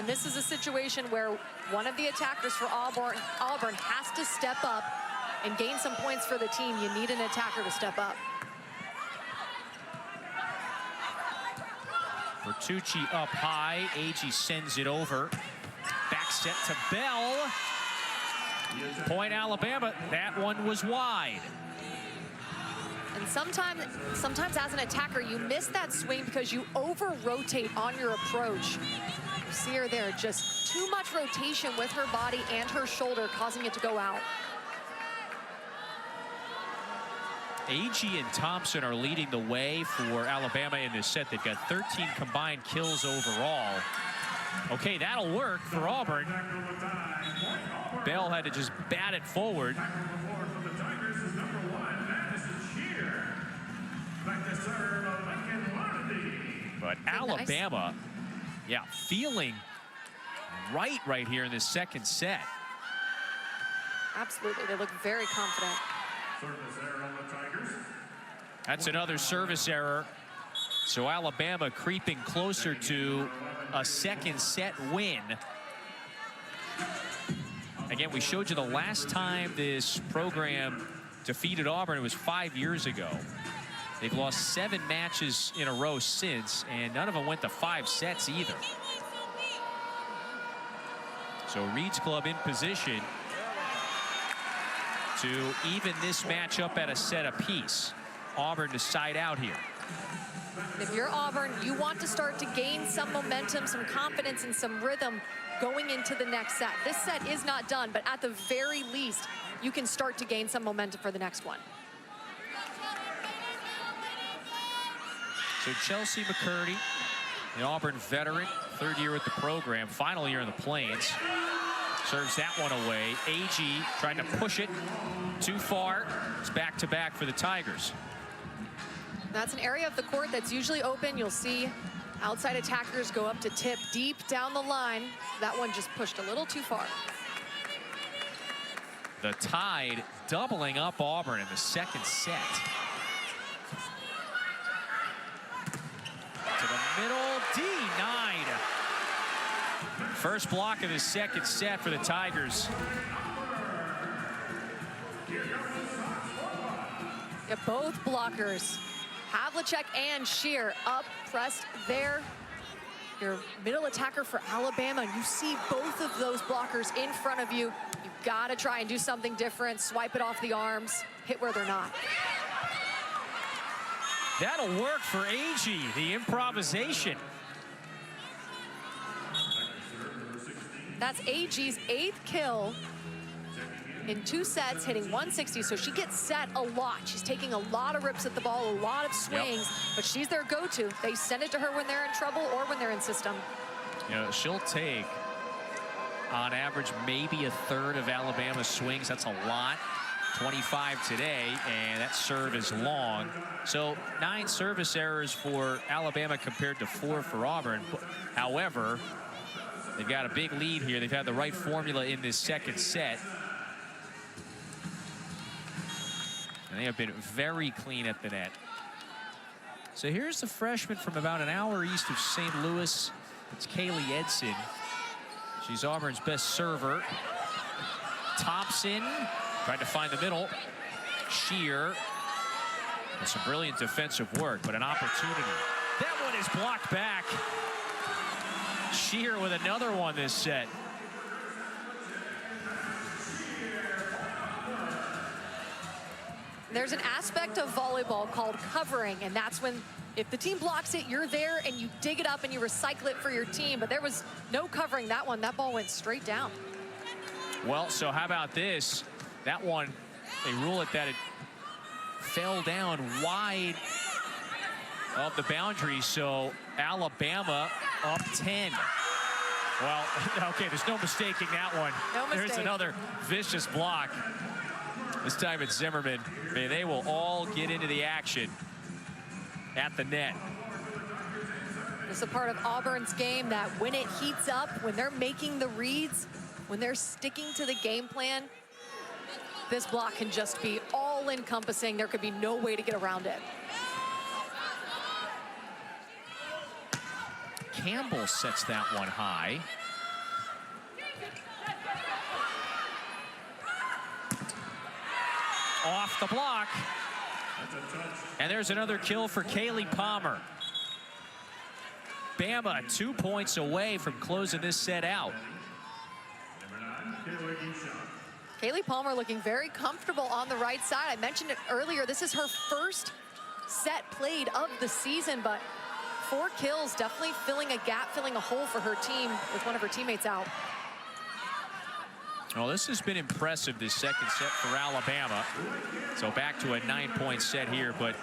And this is a situation where one of the attackers for Auburn has to step up and gain some points for the team. You need an attacker to step up. Bertucci up high. Agee sends it over. Back set to Bell. Point Alabama. That one was wide. And sometimes as an attacker, you miss that swing because you over-rotate on your approach. You see her there, just too much rotation with her body and her shoulder, causing it to go out. Agee and Thompson are leading the way for Alabama in this set. They've got 13 combined kills overall. Okay, that'll work for Auburn. Bell had to just bat it forward. But Alabama, yeah, feeling right here in this second set. Absolutely, they look very confident. That's another service error. So Alabama creeping closer to a second set win. Again, we showed you the last time this program defeated Auburn. It was 5 years ago. They've lost 7 matches in a row since, and none of them went to 5 sets either. So Reed's Club in position to even this match up at a set apiece. Auburn to side out here. If you're Auburn, you want to start to gain some momentum, some confidence, and some rhythm going into the next set. This set is not done, but at the very least, you can start to gain some momentum for the next one. So Chelsea McCurdy, the Auburn veteran, 3rd year with the program, final year in the Plains. Serves that one away. Agee trying to push it too far. It's back-to-back for the Tigers. That's an area of the court that's usually open. You'll see outside attackers go up to tip deep down the line. That one just pushed a little too far. The Tide doubling up Auburn in the second set. To the middle, denied. First block of the second set for the Tigers. Yeah, both blockers, Havlicek and Shear, up, pressed there. Your middle attacker for Alabama, you see both of those blockers in front of you. You've got to try and do something different, swipe it off the arms, hit where they're not. That'll work for Agee, the improvisation. That's Agee's 8th kill in 2 sets, hitting 160, so she gets set a lot. She's taking a lot of rips at the ball, a lot of swings, but she's their go-to. They send it to her when they're in trouble or when they're in system. You know, she'll take, on average, maybe a third of Alabama's swings. That's a lot. 25 today, and that serve is long. So 9 service errors for Alabama compared to 4 for Auburn. However, they've got a big lead here. They've had the right formula in this second set. And they have been very clean at the net. So here's the freshman from about an hour east of St. Louis. It's Kaylee Edson. She's Auburn's best server. Thompson tried to find the middle. Shear. And some brilliant defensive work, but an opportunity. That one is blocked back. Shear with another one this set. There's an aspect of volleyball called covering, and that's when, if the team blocks it, you're there and you dig it up and you recycle it for your team. But there was no covering that one. That ball went straight down. Well, so how about this? That one, they rule it that it fell down wide of the boundary. So Alabama up 10. Well, okay, there's no mistaking that one. No mistake. There's another vicious block. This time it's Zimmerman. Man, they will all get into the action at the net. It's a part of Auburn's game that when it heats up, when they're making the reads, when they're sticking to the game plan, this block can just be all-encompassing. There could be no way to get around it. Campbell sets that one high. Off the block. And there's another kill for Kaylee Palmer. Bama 2 points away from closing this set out. Kaylee Palmer looking very comfortable on the right side. I mentioned it earlier. This is her first set played of the season, but 4 kills, definitely filling a gap, filling a hole for her team with one of her teammates out. Well, this has been impressive, this second set for Alabama. So back to a 9-point set here, but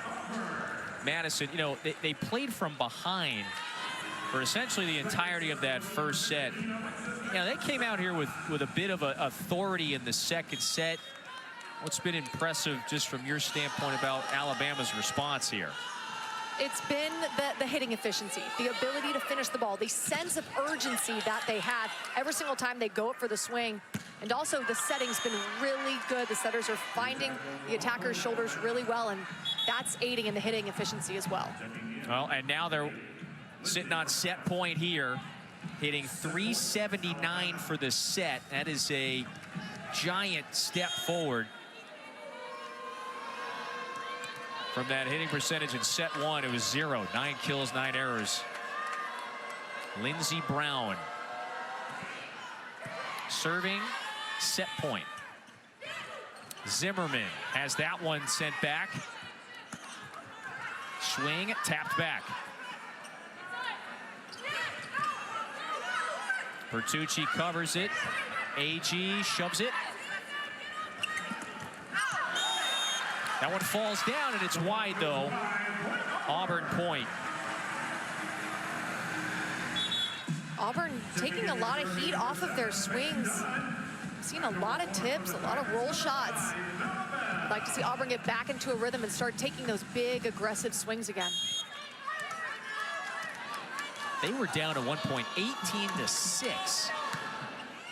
Madison, you know, they played from behind for essentially the entirety of that first set. You know, they came out here with a bit of authority in the second set. What's been impressive just from your standpoint about Alabama's response here? It's been the hitting efficiency, the ability to finish the ball, the sense of urgency that they have every single time they go up for the swing. And also the setting's been really good. The setters are finding the attacker's shoulders really well, and that's aiding in the hitting efficiency as well. Well, and now they're sitting on set point here, hitting 379 for the set. That is a giant step forward from that hitting percentage in set 1. It was 0, 9 kills, 9 errors. Lindsey Brown serving, set point. Zimmerman has that one sent back. Swing, tapped back. Bertucci covers it. AG shoves it. That one falls down, and it's wide, though. Auburn point. Auburn taking a lot of heat off of their swings. I've seen a lot of tips, a lot of roll shots. I'd like to see Auburn get back into a rhythm and start taking those big, aggressive swings again. They were down at one point 18-6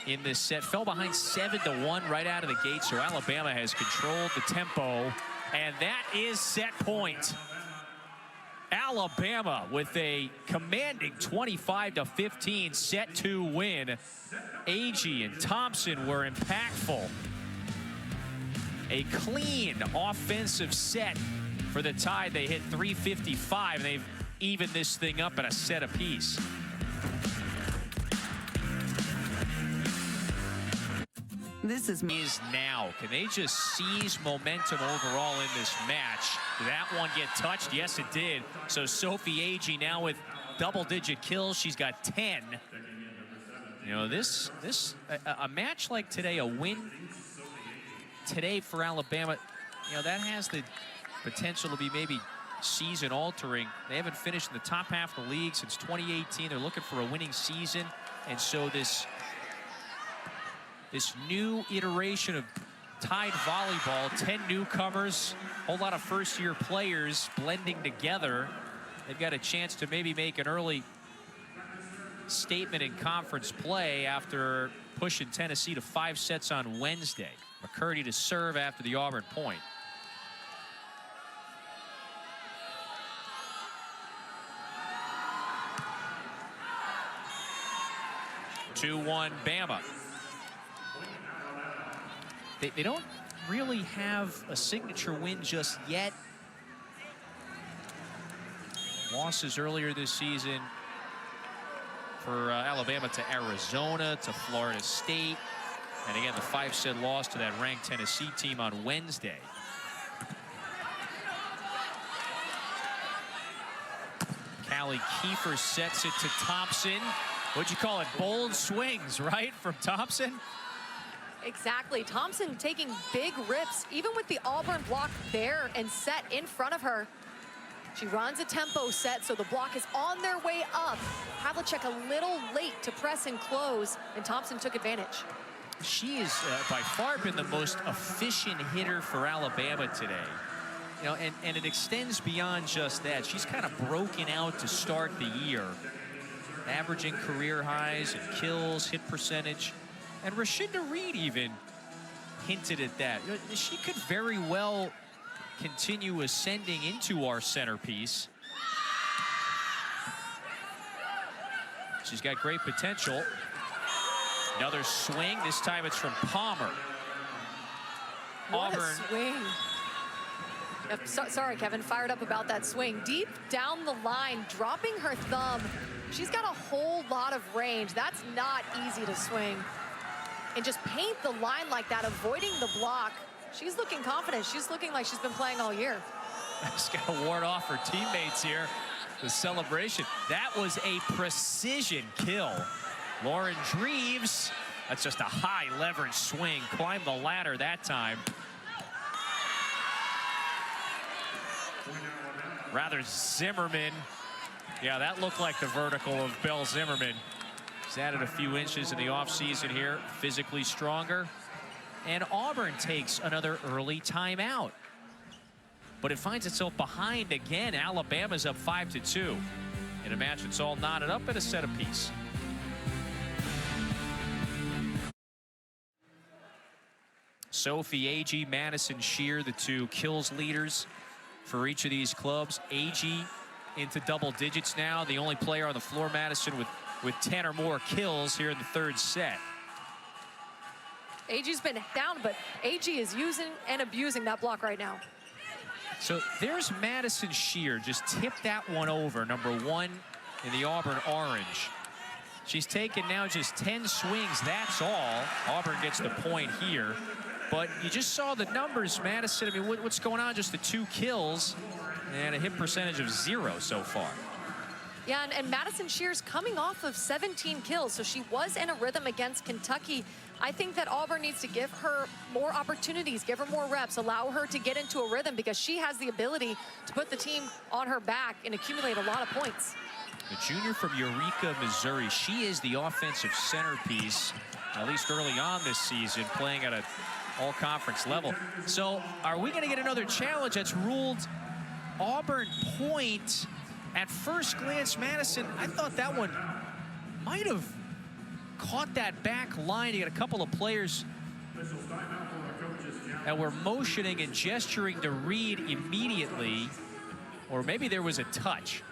in this set. Fell behind 7-1 right out of the gate, so Alabama has controlled the tempo, and that is set point. Alabama with a commanding 25-15 set 2 win. Agee and Thompson were impactful. A clean offensive set for the Tide. They hit 355, and they've evened this thing up at a set apiece. This is now. Can they just seize momentum overall in this match? Did that one get touched? Yes, it did. So Sophie Agee now with double-digit kills. She's got 10. You know, a match like today, a win today for Alabama, you know, that has the potential to be maybe season altering. They haven't finished in the top half of the league since 2018. They're looking for a winning season, and so this new iteration of Tide volleyball, 10 newcomers, a whole lot of first-year players blending together. They've got a chance to maybe make an early statement in conference play after pushing Tennessee to 5 sets on Wednesday. McCurdy to serve after the Auburn point. (2-1) Bama. They don't really have a signature win just yet. Losses earlier this season for Alabama to Arizona, to Florida State, and again the 5-set loss to that ranked Tennessee team on Wednesday. Callie Kiefer sets it to Thompson. What'd you call it? Bold swings, right, from Thompson? Exactly. Thompson taking big rips, even with the Auburn block there and set in front of her. She runs a tempo set, so the block is on their way up. Havlicek a little late to press and close, and Thompson took advantage. She is by far been the most efficient hitter for Alabama today. You know, and it extends beyond just that. She's kind of broken out to start the year, averaging career highs in kills, hit percentage. And Rashinda Reed even hinted at that. She could very well continue ascending into our centerpiece. She's got great potential. Another swing. This time it's from Palmer. What Auburn. a swing. Yep, sorry, Kevin, fired up about that swing. Deep down the line, dropping her thumb. She's got a whole lot of range. That's not easy to swing. And just paint the line like that, avoiding the block. She's looking confident. She's looking like she's been playing all year. She's got to ward off her teammates here. The celebration. That was a precision kill. Lauren Dreves, that's just a high leverage swing. Climbed the ladder that time. Rather Zimmerman. Yeah, that looked like the vertical of Belle Zimmerman. She's added a few inches in the offseason here, physically stronger. And Auburn takes another early timeout. But it finds itself behind again. Alabama's up 5-2 in a match that's all knotted up at a set apiece. Sophie Agee, Madison Shear, the two kills leaders for each of these clubs. Agee into double digits now, the only player on the floor, Madison, with 10 or more kills here in the third set. Agee's been down, but Agee is using and abusing that block right now. So there's Madison Shear, just tipped that one over, number 1 in the Auburn orange. She's taken now just 10 swings, that's all. Auburn gets the point here. But you just saw the numbers, Madison. I mean, what's going on? Just the 2 kills and a hit percentage of 0 so far. Yeah, and Madison Shear's coming off of 17 kills, so she was in a rhythm against Kentucky. I think that Auburn needs to give her more opportunities, give her more reps, allow her to get into a rhythm because she has the ability to put the team on her back and accumulate a lot of points. The junior from Eureka, Missouri, she is the offensive centerpiece, at least early on this season, playing at an all-conference level. So are we going to get another challenge that's ruled Auburn point? At first glance, Madison, I thought that one might have caught that back line. You got a couple of players that were motioning and gesturing to Reed immediately, or maybe there was a touch.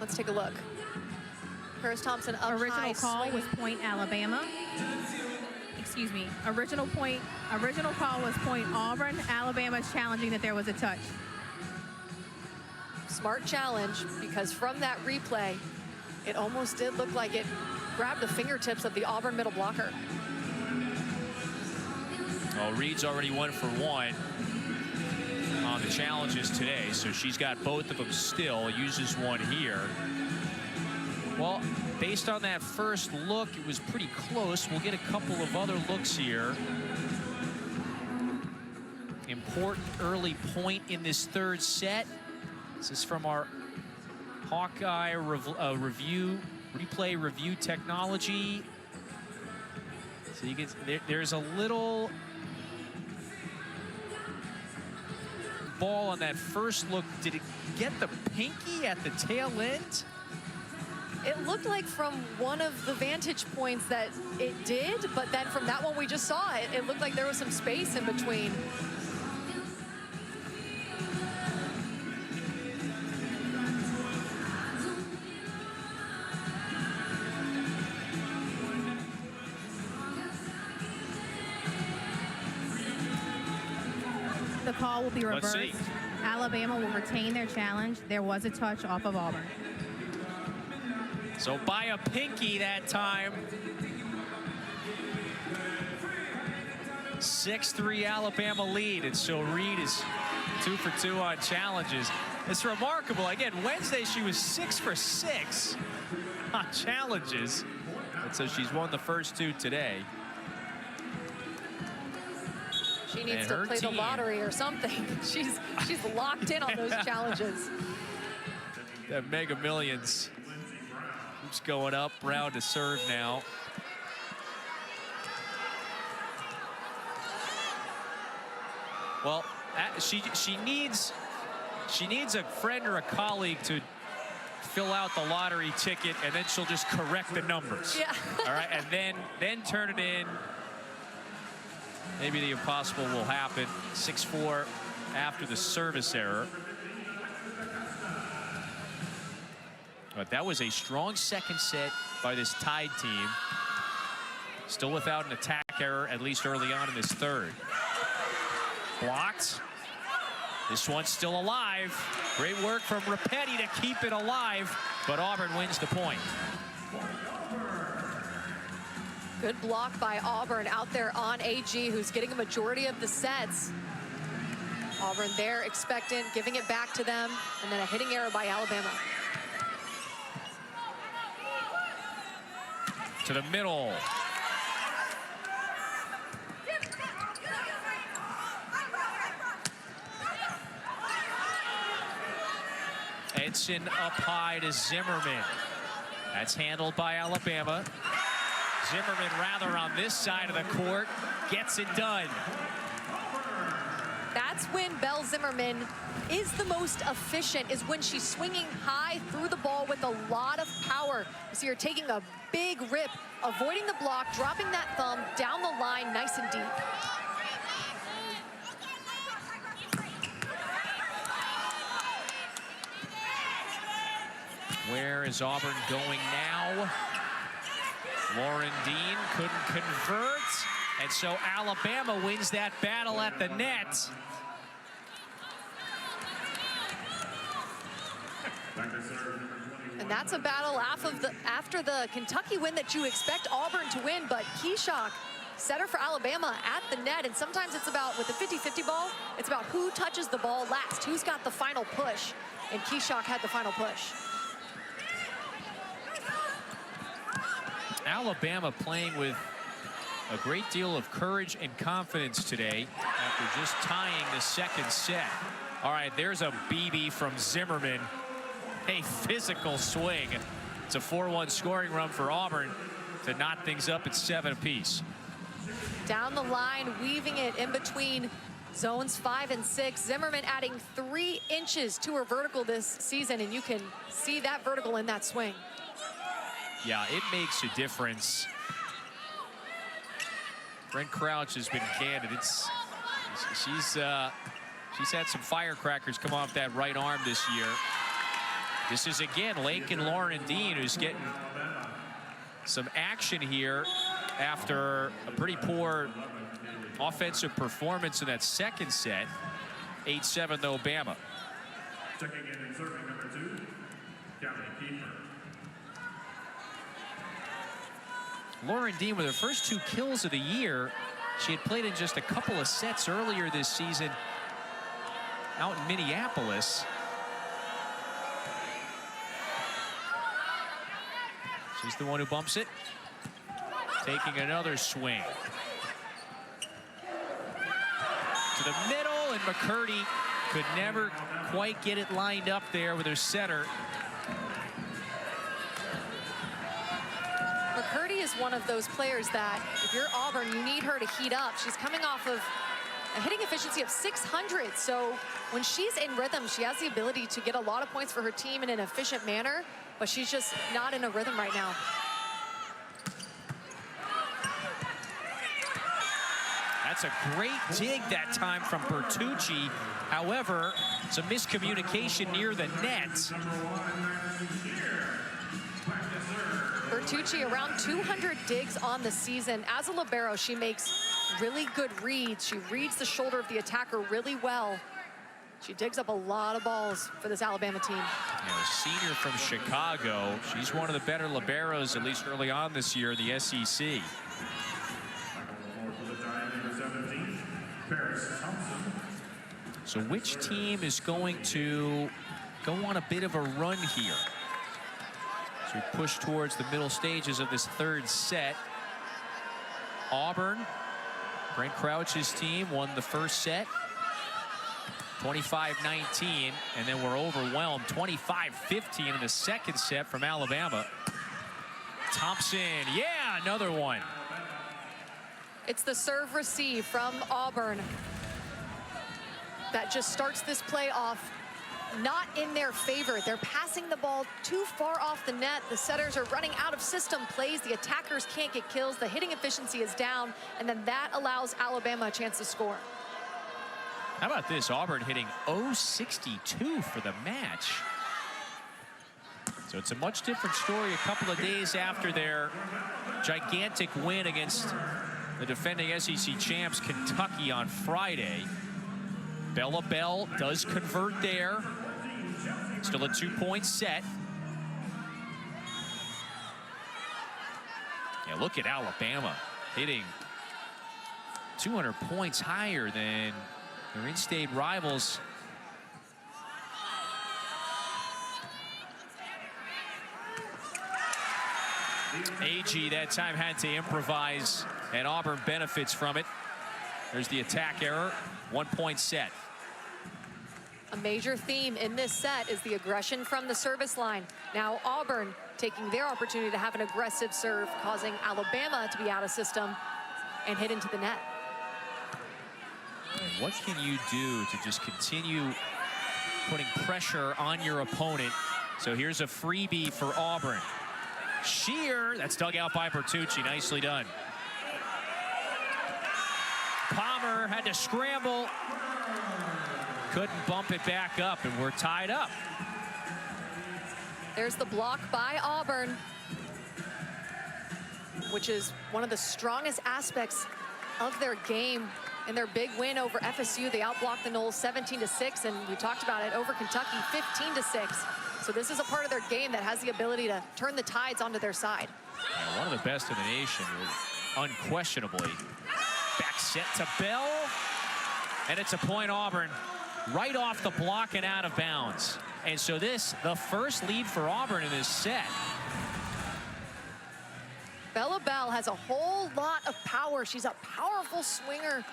Let's take a look. Paris Thompson up Original high, call swinging. was point Alabama. Excuse me. Original call was point Auburn. Alabama's challenging that there was a touch. Smart challenge, because from that replay, it almost did look like it grabbed the fingertips of the Auburn middle blocker. Well, Reed's already 1 for 1 on the challenges today, so she's got both of them still, uses one here. Well, based on that first look, it was pretty close. We'll get a couple of other looks here. Important early point in this third set. This is from our Hawkeye replay review technology. So you get there's a little ball on that first look. Did it get the pinky at the tail end? It looked like from one of the vantage points that it did, but then from that one we just saw it, it looked like there was some space in between. The call will be reversed. Let's see. Alabama will retain their challenge. There was a touch off of Auburn. So by a pinky that time. 6-3 Alabama lead, and so Reed is 2 for 2 on challenges. It's remarkable. Again, Wednesday she was 6 for 6 on challenges, and so she's won the first 2 today. She needs And to her play the team- lottery or something. She's locked in on those challenges. That Mega Millions keeps going up. Round to serve now. Well, she needs a friend or a colleague to fill out the lottery ticket, and then she'll just correct the numbers. Yeah. All right, and then turn it in. Maybe the impossible will happen. 6-4 after the service error. But that was a strong second set by this Tide team. Still without an attack error, at least early on in this third. Blocked. This one's still alive. Great work from Rapetti to keep it alive, but Auburn wins the point. Good block by Auburn out there on AG, who's getting a majority of the sets. Auburn there expectant, giving it back to them, and then a hitting error by Alabama. To the middle. Edson up high to Zimmerman. That's handled by Alabama. Zimmerman rather on this side of the court gets it done. That's when Belle Zimmerman is the most efficient, is when she's swinging high through the ball with a lot of power. You see her taking a big rip, avoiding the block, dropping that thumb down the line nice and deep. Where is Auburn going now? Lauren Dean couldn't convert, and so Alabama wins that battle at the net. And that's a battle after the Kentucky win that you expect Auburn to win, but Keyshock, setter for Alabama at the net, and sometimes it's about, with the 50-50 ball, it's about who touches the ball last, who's got the final push, and Keyshock had the final push. Alabama playing with a great deal of courage and confidence today after just tying the second set. All right, there's a BB from Zimmerman. A physical swing. It's a 4-1 scoring run for Auburn to knot things up at 7 apiece. Down the line, weaving it in between zones 5 and 6. Zimmerman adding 3 inches to her vertical this season, and you can see that vertical in that swing. Yeah, it makes a difference. Brent Crouch has been candid. She's had some firecrackers come off that right arm this year. This is again Lakin Lauren Dean, who's getting some action here after a pretty poor offensive performance in that second set. 8-7 though, Bama. Checking in and serving number 2, Callie Kiefer. Lauren Dean with her first 2 kills of the year. She had played in just a couple of sets earlier this season out in Minneapolis. She's the one who bumps it. Taking another swing. To the middle, and McCurdy could never quite get it lined up there with her setter. McCurdy is one of those players that, if you're Auburn, you need her to heat up. She's coming off of a hitting efficiency of 600. So when she's in rhythm, she has the ability to get a lot of points for her team in an efficient manner, but she's just not in a rhythm right now. That's a great dig that time from Bertucci. However, it's a miscommunication near the net. Bertucci around 200 digs on the season. As a libero, she makes really good reads. She reads the shoulder of the attacker really well. She digs up a lot of balls for this Alabama team. A senior from Chicago. She's one of the better liberos, at least early on this year in the SEC. So which team is going to go on a bit of a run here? So we push towards the middle stages of this third set. Auburn, Brent Crouch's team, won the first set. 25-19, and then we're overwhelmed. 25-15 in the second set from Alabama. Thompson, yeah, another one. It's the serve receive from Auburn that just starts this play off not in their favor. They're passing the ball too far off the net. The setters are running out of system plays. The attackers can't get kills. The hitting efficiency is down, and then that allows Alabama a chance to score. How about this? Auburn hitting .062 for the match. So it's a much different story a couple of days after their gigantic win against the defending SEC champs Kentucky on Friday. Bella Bell does convert there. Still a 2-point set. Yeah, look at Alabama hitting 200 points higher than their in-state rivals. AG that time had to improvise, and Auburn benefits from it. There's the attack error. 1-point set. A major theme in this set is the aggression from the service line. Now Auburn taking their opportunity to have an aggressive serve, causing Alabama to be out of system and hit into the net. And what can you do to just continue putting pressure on your opponent? So here's a freebie for Auburn. Shear, that's dug out by Bertucci, nicely done. Palmer had to scramble. Couldn't bump it back up, and we're tied up. There's the block by Auburn, which is one of the strongest aspects of their game. In their big win over FSU, they outblocked the Noles 17-6, and we talked about it, over Kentucky 15-6. So this is a part of their game that has the ability to turn the tides onto their side. Yeah, one of the best in the nation, unquestionably. Back set to Bell, and it's a point Auburn. Right off the block and out of bounds. And so this, the first lead for Auburn in this set. Bella Bell has a whole lot of power. She's a powerful swinger.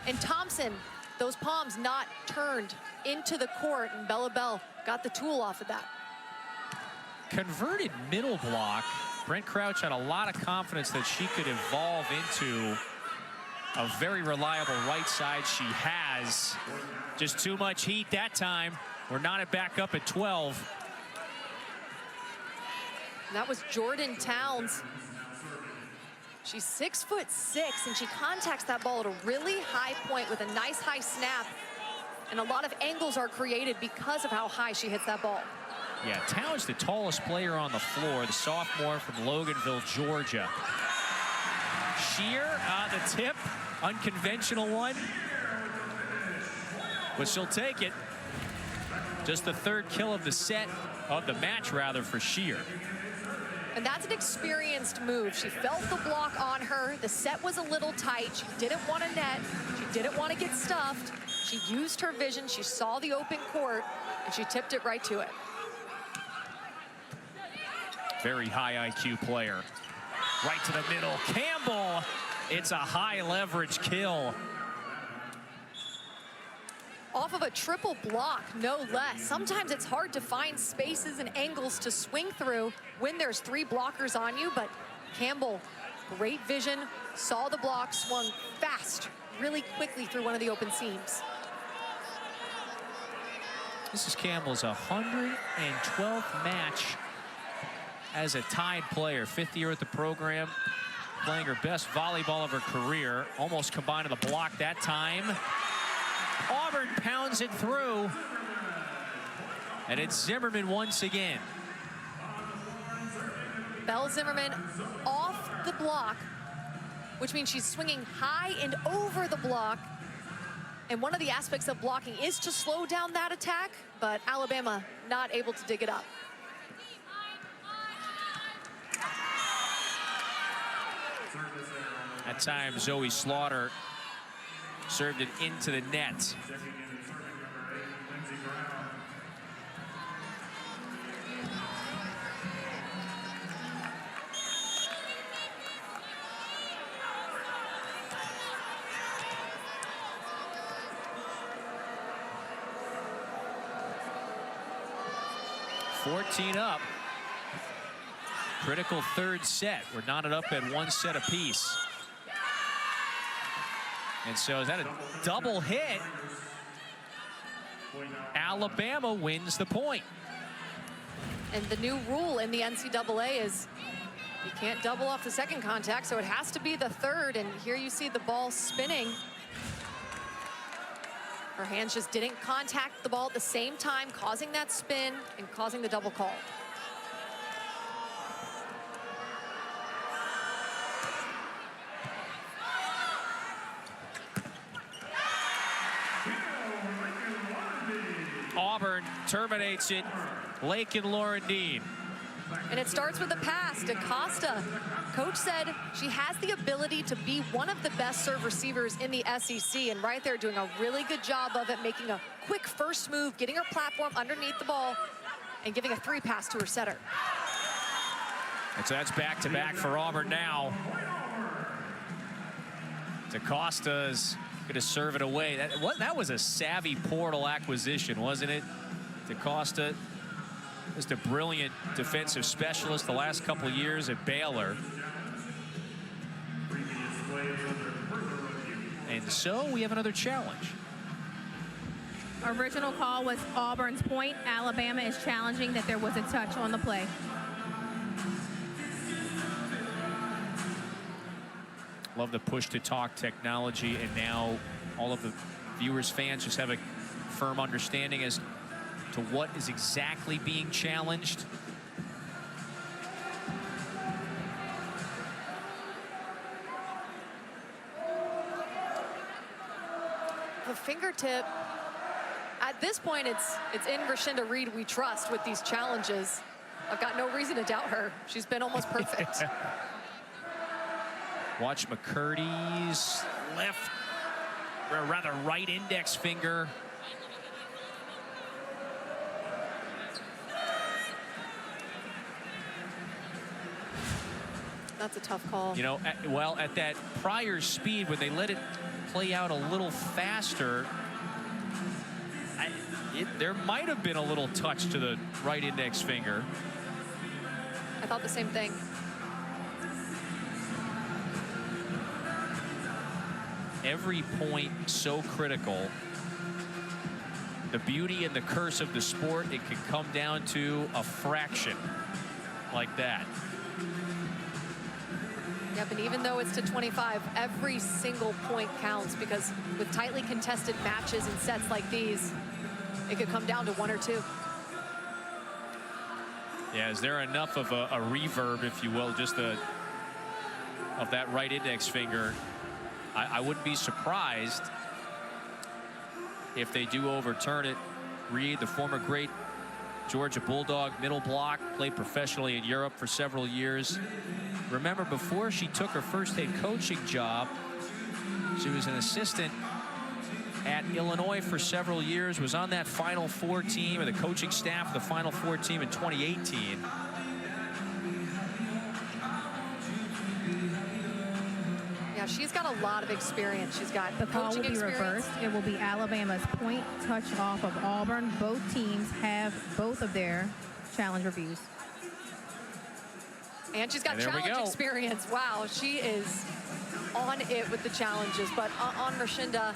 And Thompson, those palms not turned into the court, and Bella Bell got the tool off of that. Converted middle block. Brent Crouch had a lot of confidence that she could evolve into a very reliable right side. She has. Just too much heat that time. We're knotted back up at 12. And that was Jordan Towns. She's 6'6", and she contacts that ball at a really high point with a nice high snap. And a lot of angles are created because of how high she hits that ball. Yeah, Towns, the tallest player on the floor, the sophomore from Loganville, Georgia. Shear, the tip, unconventional one. But she'll take it. Just the third kill of the set, of the match rather, for Shear. And that's an experienced move. She felt the block on her. The set was a little tight. She didn't want to net. She didn't want to get stuffed. She used her vision. She saw the open court, and she tipped it right to it. Very high IQ player. Right to the middle. Campbell. It's a high leverage kill. Off of a triple block, no less. Sometimes it's hard to find spaces and angles to swing through when there's 3 blockers on you, but Campbell, great vision, saw the block, swung fast, really quickly through one of the open seams. This is Campbell's 112th match as a tied player. 5th year at the program, playing her best volleyball of her career. Almost combined to the block that time. Auburn pounds it through. And it's Zimmerman once again. Belle Zimmerman off the block, which means she's swinging high and over the block. And one of the aspects of blocking is to slow down that attack, but Alabama not able to dig it up. That time, Zoe Slaughter served it into the net. $14 up. Critical third set. We're knotted up at 1 set apiece. And so is that a double hit? Alabama wins the point. And the new rule in the NCAA is you can't double off the second contact, so it has to be the third. And here you see the ball spinning. Her hands just didn't contact the ball at the same time, causing that spin and causing the double call. terminates it. Lake and Lauren Dean. And it starts with a pass. DaCosta, coach said she has the ability to be one of the best serve receivers in the SEC, and right there doing a really good job of it, making a quick first move, getting her platform underneath the ball, and giving a 3-pass to her setter. And so that's back-to-back for Auburn now. DaCosta's going to serve it away. That was a savvy portal acquisition, wasn't it? DaCosta, just a brilliant defensive specialist the last couple of years at Baylor. And so we have another challenge. Original call was Auburn's point. Alabama is challenging that there was a touch on the play. Love the push-to-talk technology, and now all of the viewers, fans just have a firm understanding as to what is exactly being challenged. The fingertip, at this point, it's in Rashinda Reed we trust with these challenges. I've got no reason to doubt her. She's been almost perfect. Watch McCurdy's left, or rather right index finger. That's a tough call. You know, at that prior speed, when they let it play out a little faster, there might have been a little touch to the right index finger. I thought the same thing. Every point so critical. The beauty and the curse of the sport, it can come down to a fraction like that. Yep, and even though it's to 25, every single point counts, because with tightly contested matches and sets like these, it could come down to 1 or 2. Yeah, is there enough of a reverb, if you will, just of that right index finger? I wouldn't be surprised if they do overturn it. Reed, the former great Georgia Bulldog, middle block, played professionally in Europe for several years. Remember, before she took her first head coaching job, she was an assistant at Illinois for several years, was on that Final Four team, or the coaching staff of the Final Four team in 2018. Yeah, she's got a lot of experience. She's got The call will be reversed. It will be Alabama's point touch off of Auburn. Both teams have both of their challenge reviews. And she's got challenge experience. Wow, she is on it with the challenges. But on Rashinda,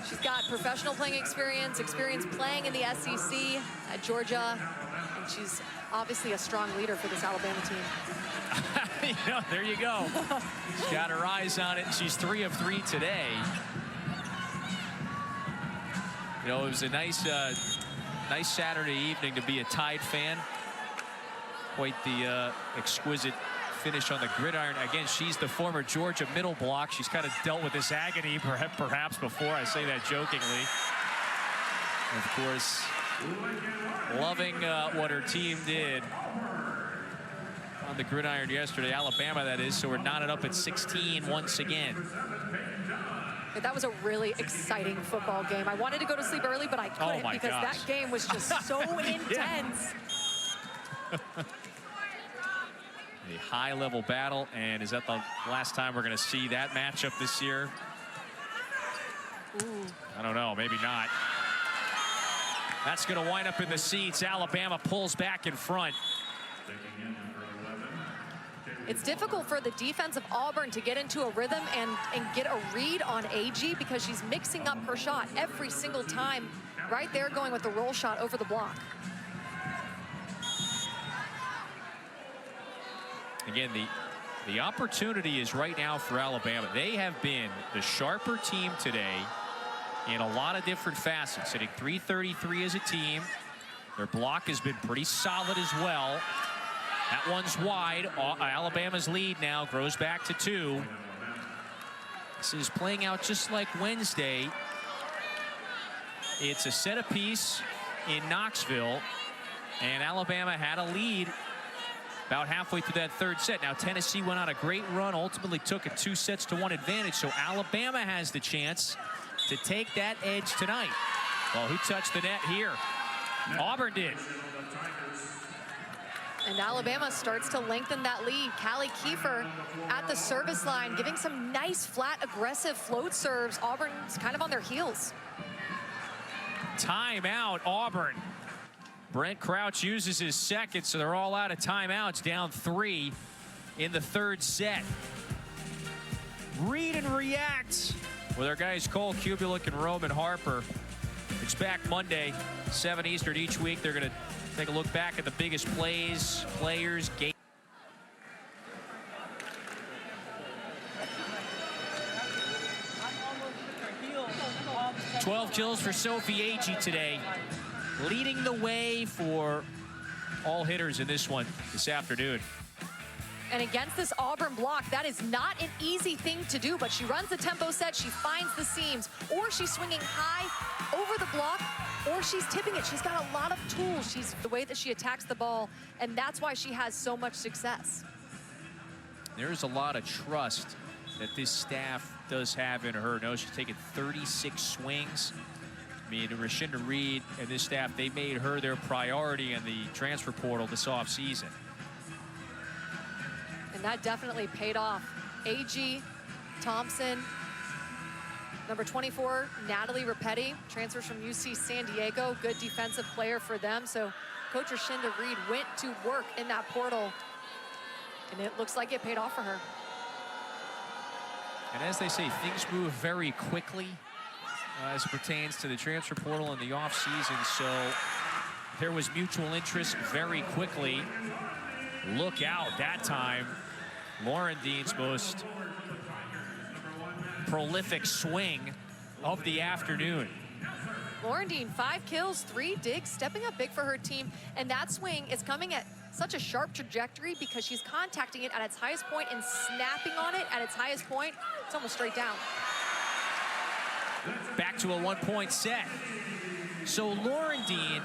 she's got professional playing experience playing in the SEC at Georgia, and she's obviously a strong leader for this Alabama team. You know, there you go. She's got her eyes on it. She's 3 of 3 today. You know, it was a nice Saturday evening to be a Tide fan. Quite the exquisite finish on the gridiron. Again, she's the former Georgia middle block. She's kind of dealt with this agony perhaps before. I say that jokingly. And of course, loving what her team did on the gridiron yesterday. Alabama, that is. So we're knotted up at 16 once again. That was a really exciting football game. I wanted to go to sleep early, but I couldn't because that game was just so intense. A high-level battle, and is that the last time we're going to see that matchup this year? Ooh. I don't know, maybe not. That's going to wind up in the seats. Alabama pulls back in front. It's difficult for the defense of Auburn to get into a rhythm and get a read on AG, because she's mixing up her shot every single time. Right there, going with the roll shot over the block. Again, the opportunity is right now for Alabama. They have been the sharper team today in a lot of different facets, hitting .333 as a team. Their block has been pretty solid as well. That one's wide. Alabama's lead now grows back to 2. This is playing out just like Wednesday. It's a set apiece. in Knoxville, and Alabama had a lead about halfway through that third set. Now Tennessee went on a great run, ultimately took a 2-1 advantage, so Alabama has the chance to take that edge tonight. Well, who touched the net here? Auburn did. And Alabama starts to lengthen that lead. Callie Kiefer at the service line, giving some nice, flat, aggressive float serves. Auburn's kind of on their heels. Timeout, Auburn. Brent Crouch uses his second, so they're all out of timeouts, down 3 in the third set. Read and react with our guys Cole Kubelik and Roman Harper. It's back Monday, 7 Eastern each week. They're going to take a look back at the biggest plays, players, games. 12 kills for Sophie Agee today, leading the way for all hitters in this one this afternoon. And against this Auburn block, that is not an easy thing to do, but she runs the tempo set, she finds the seams, or she's swinging high over the block, or she's tipping it. She's got a lot of tools. She's the way that she attacks the ball, and that's why she has so much success. There's a lot of trust that this staff does have in her. No, she's taken 36 swings. I mean, Rashinda Reed and this staff, they made her their priority in the transfer portal this offseason. And that definitely paid off. Agee, Thompson, number 24, Natalie Rapetti, transfers from UC San Diego, good defensive player for them. So Coach Rashinda Reed went to work in that portal, and it looks like it paid off for her. And as they say, things move very quickly as it pertains to the transfer portal in the offseason. So there was mutual interest very quickly. Look out that time. Lauren Dean's most prolific swing of the afternoon. Lauren Dean, 5 kills, 3 digs, stepping up big for her team. And that swing is coming at such a sharp trajectory because she's contacting it at its highest point and snapping on it at its highest point. It's almost straight down. Back to a 1-point set. So Lauren Dean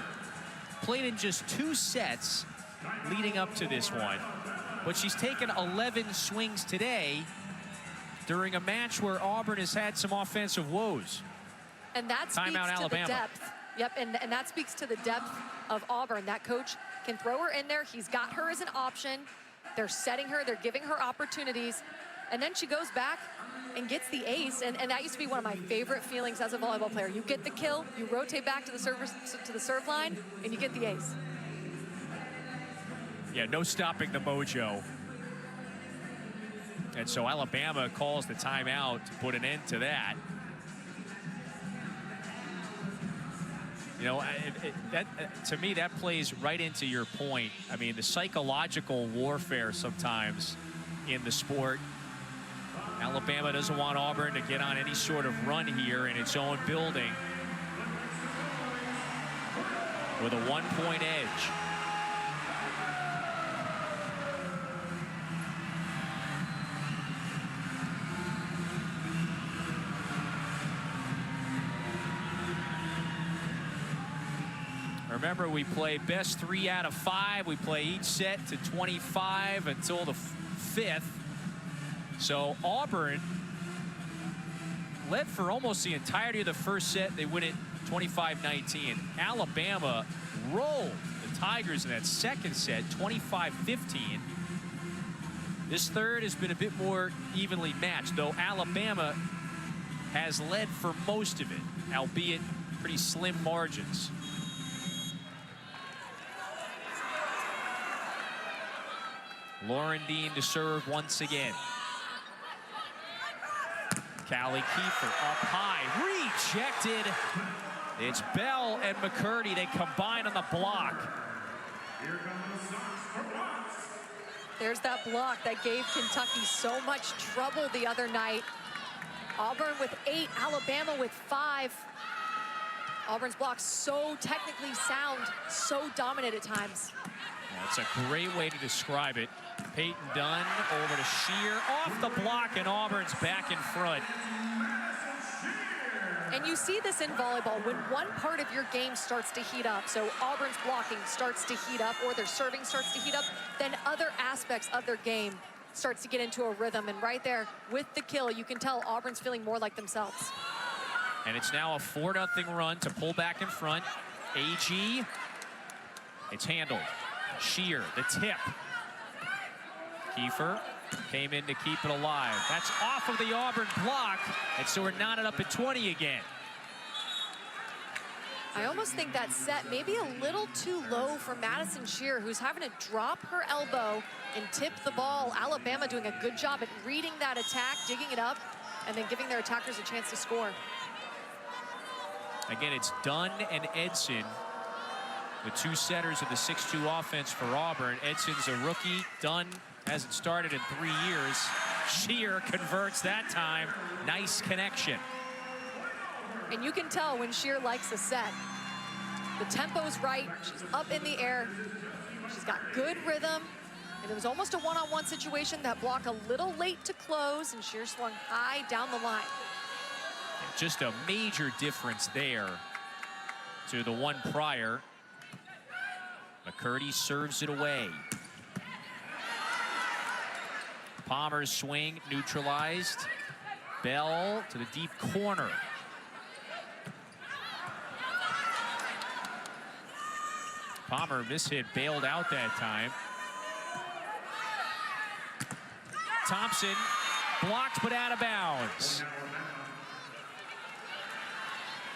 played in just 2 sets leading up to this one, but she's taken 11 swings today during a match where Auburn has had some offensive woes. And that speaks Timeout, to Alabama. the depth. Yep, and that speaks to the depth of Auburn. That coach can throw her in there. He's got her as an option. They're setting her, they're giving her opportunities. And then she goes back and gets the ace. And that used to be one of my favorite feelings as a volleyball player. You get the kill, you rotate back to the serve line, and you get the ace. Yeah, no stopping the mojo. And so Alabama calls the timeout to put an end to that. You know, to me, that plays right into your point. I mean, the psychological warfare sometimes in the sport. Alabama doesn't want Auburn to get on any sort of run here in its own building with a 1-point edge. Remember, we play best 3 out of 5. We play each set to 25 until the 5th. So Auburn led for almost the entirety of the first set. They win it 25-19. Alabama rolled the Tigers in that second set, 25-15. This third has been a bit more evenly matched, though Alabama has led for most of it, albeit pretty slim margins. Lauren Dean to serve once again. Callie Kiefer up high, rejected. It's Bell and McCurdy. They combine on the block. There's that block that gave Kentucky so much trouble the other night. Auburn with 8, Alabama with 5. Auburn's block so technically sound, so dominant at times. That's a great way to describe it. Peyton Dunn over to Shear, off the block, and Auburn's back in front. And you see this in volleyball when one part of your game starts to heat up. So Auburn's blocking starts to heat up, or their serving starts to heat up, then other aspects of their game starts to get into a rhythm. And right there with the kill, you can tell Auburn's feeling more like themselves. And it's now a 4-0 run to pull back in front. AG, it's handled. Shear, the tip. Kiefer came in to keep it alive. That's off of the Auburn block, and so we're knotted up at 20 again. I almost think that set maybe a little too low for Madison Shear, who's having to drop her elbow and tip the ball. Alabama doing a good job at reading that attack, digging it up, and then giving their attackers a chance to score. Again, it's Dunn and Edson, the two setters of the 6-2 offense for Auburn. Edson's a rookie. Dunn hasn't started in 3 years. Shear converts that time. Nice connection. And you can tell when Shear likes a set. The tempo's right. She's up in the air. She's got good rhythm. And it was almost a one-on-one situation. That block a little late to close, and Shear swung high down the line. Just a major difference there to the one prior. McCurdy serves it away. Palmer's swing neutralized. Bell to the deep corner. Palmer mishit, bailed out that time. Thompson blocked but out of bounds.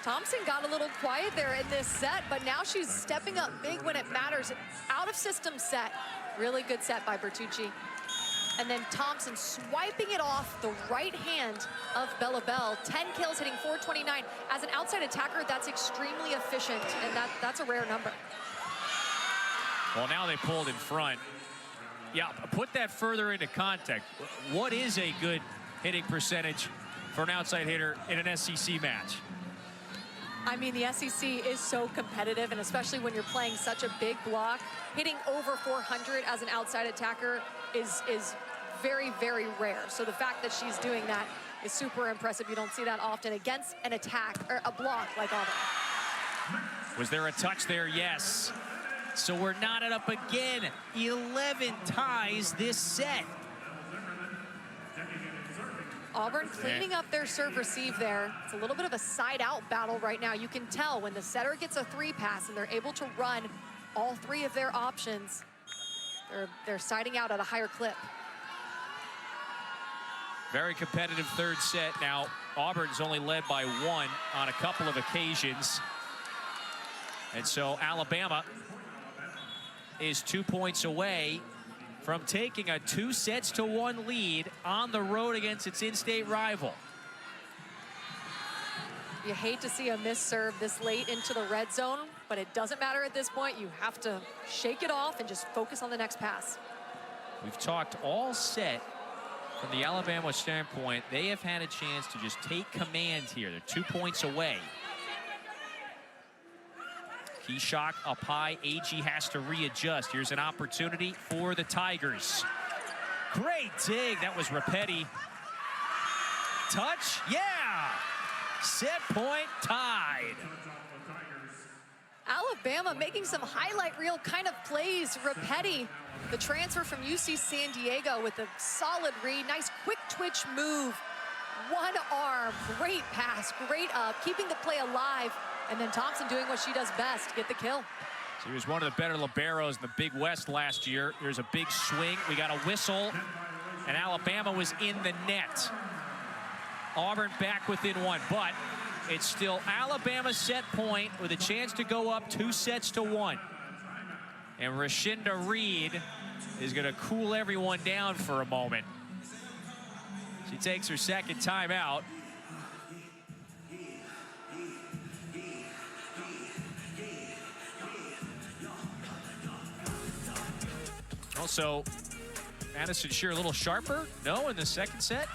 Thompson got a little quiet there in this set, but now she's stepping up big when it matters. Out of system set. Really good set by Bertucci. And then Thompson swiping it off the right hand of Bella Bell. 10 kills, hitting 429. As an outside attacker, that's extremely efficient, and that's a rare number. Well, now they pulled in front. Yeah, put that further into context. What is a good hitting percentage for an outside hitter in an SEC match? I mean, the SEC is so competitive, and especially when you're playing such a big block, hitting over 400 as an outside attacker is very, very rare. So the fact that she's doing that is super impressive. You don't see that often against an attack or a block like Auburn. Was there a touch there? Yes. So we're knotted up again. 11 ties this set. Auburn cleaning up their serve receive there. It's a little bit of a side out battle right now. You can tell when the setter gets a 3 pass and they're able to run all 3 of their options, they're siding out at a higher clip. Very competitive third set. Now Auburn's only led by 1 on a couple of occasions. And so Alabama is 2 points away from taking a 2-1 lead on the road against its in-state rival. You hate to see a missed serve this late into the red zone, but it doesn't matter at this point. You have to shake it off and just focus on the next pass. We've talked all set from the Alabama standpoint. They have had a chance to just take command here. They're 2 points away. Keyshot up high. AG has to readjust. Here's an opportunity for the Tigers. Great dig. That was Rapetti. Touch. Yeah. Set point tied. Alabama making some highlight reel kind of plays. Rapetti, the transfer from UC San Diego, with a solid read. Nice quick twitch move. One arm. Great pass. Great up. Keeping the play alive. And then Thompson doing what she does best, get the kill. She was one of the better liberos in the Big West last year. There's a big swing. We got a whistle, and Alabama was in the net. Auburn back within 1, but it's still Alabama's set point with a chance to go up 2-1. And Rashinda Reed is going to cool everyone down for a moment. She takes her second timeout. Also, Madison Shear a little sharper, no, in the second set?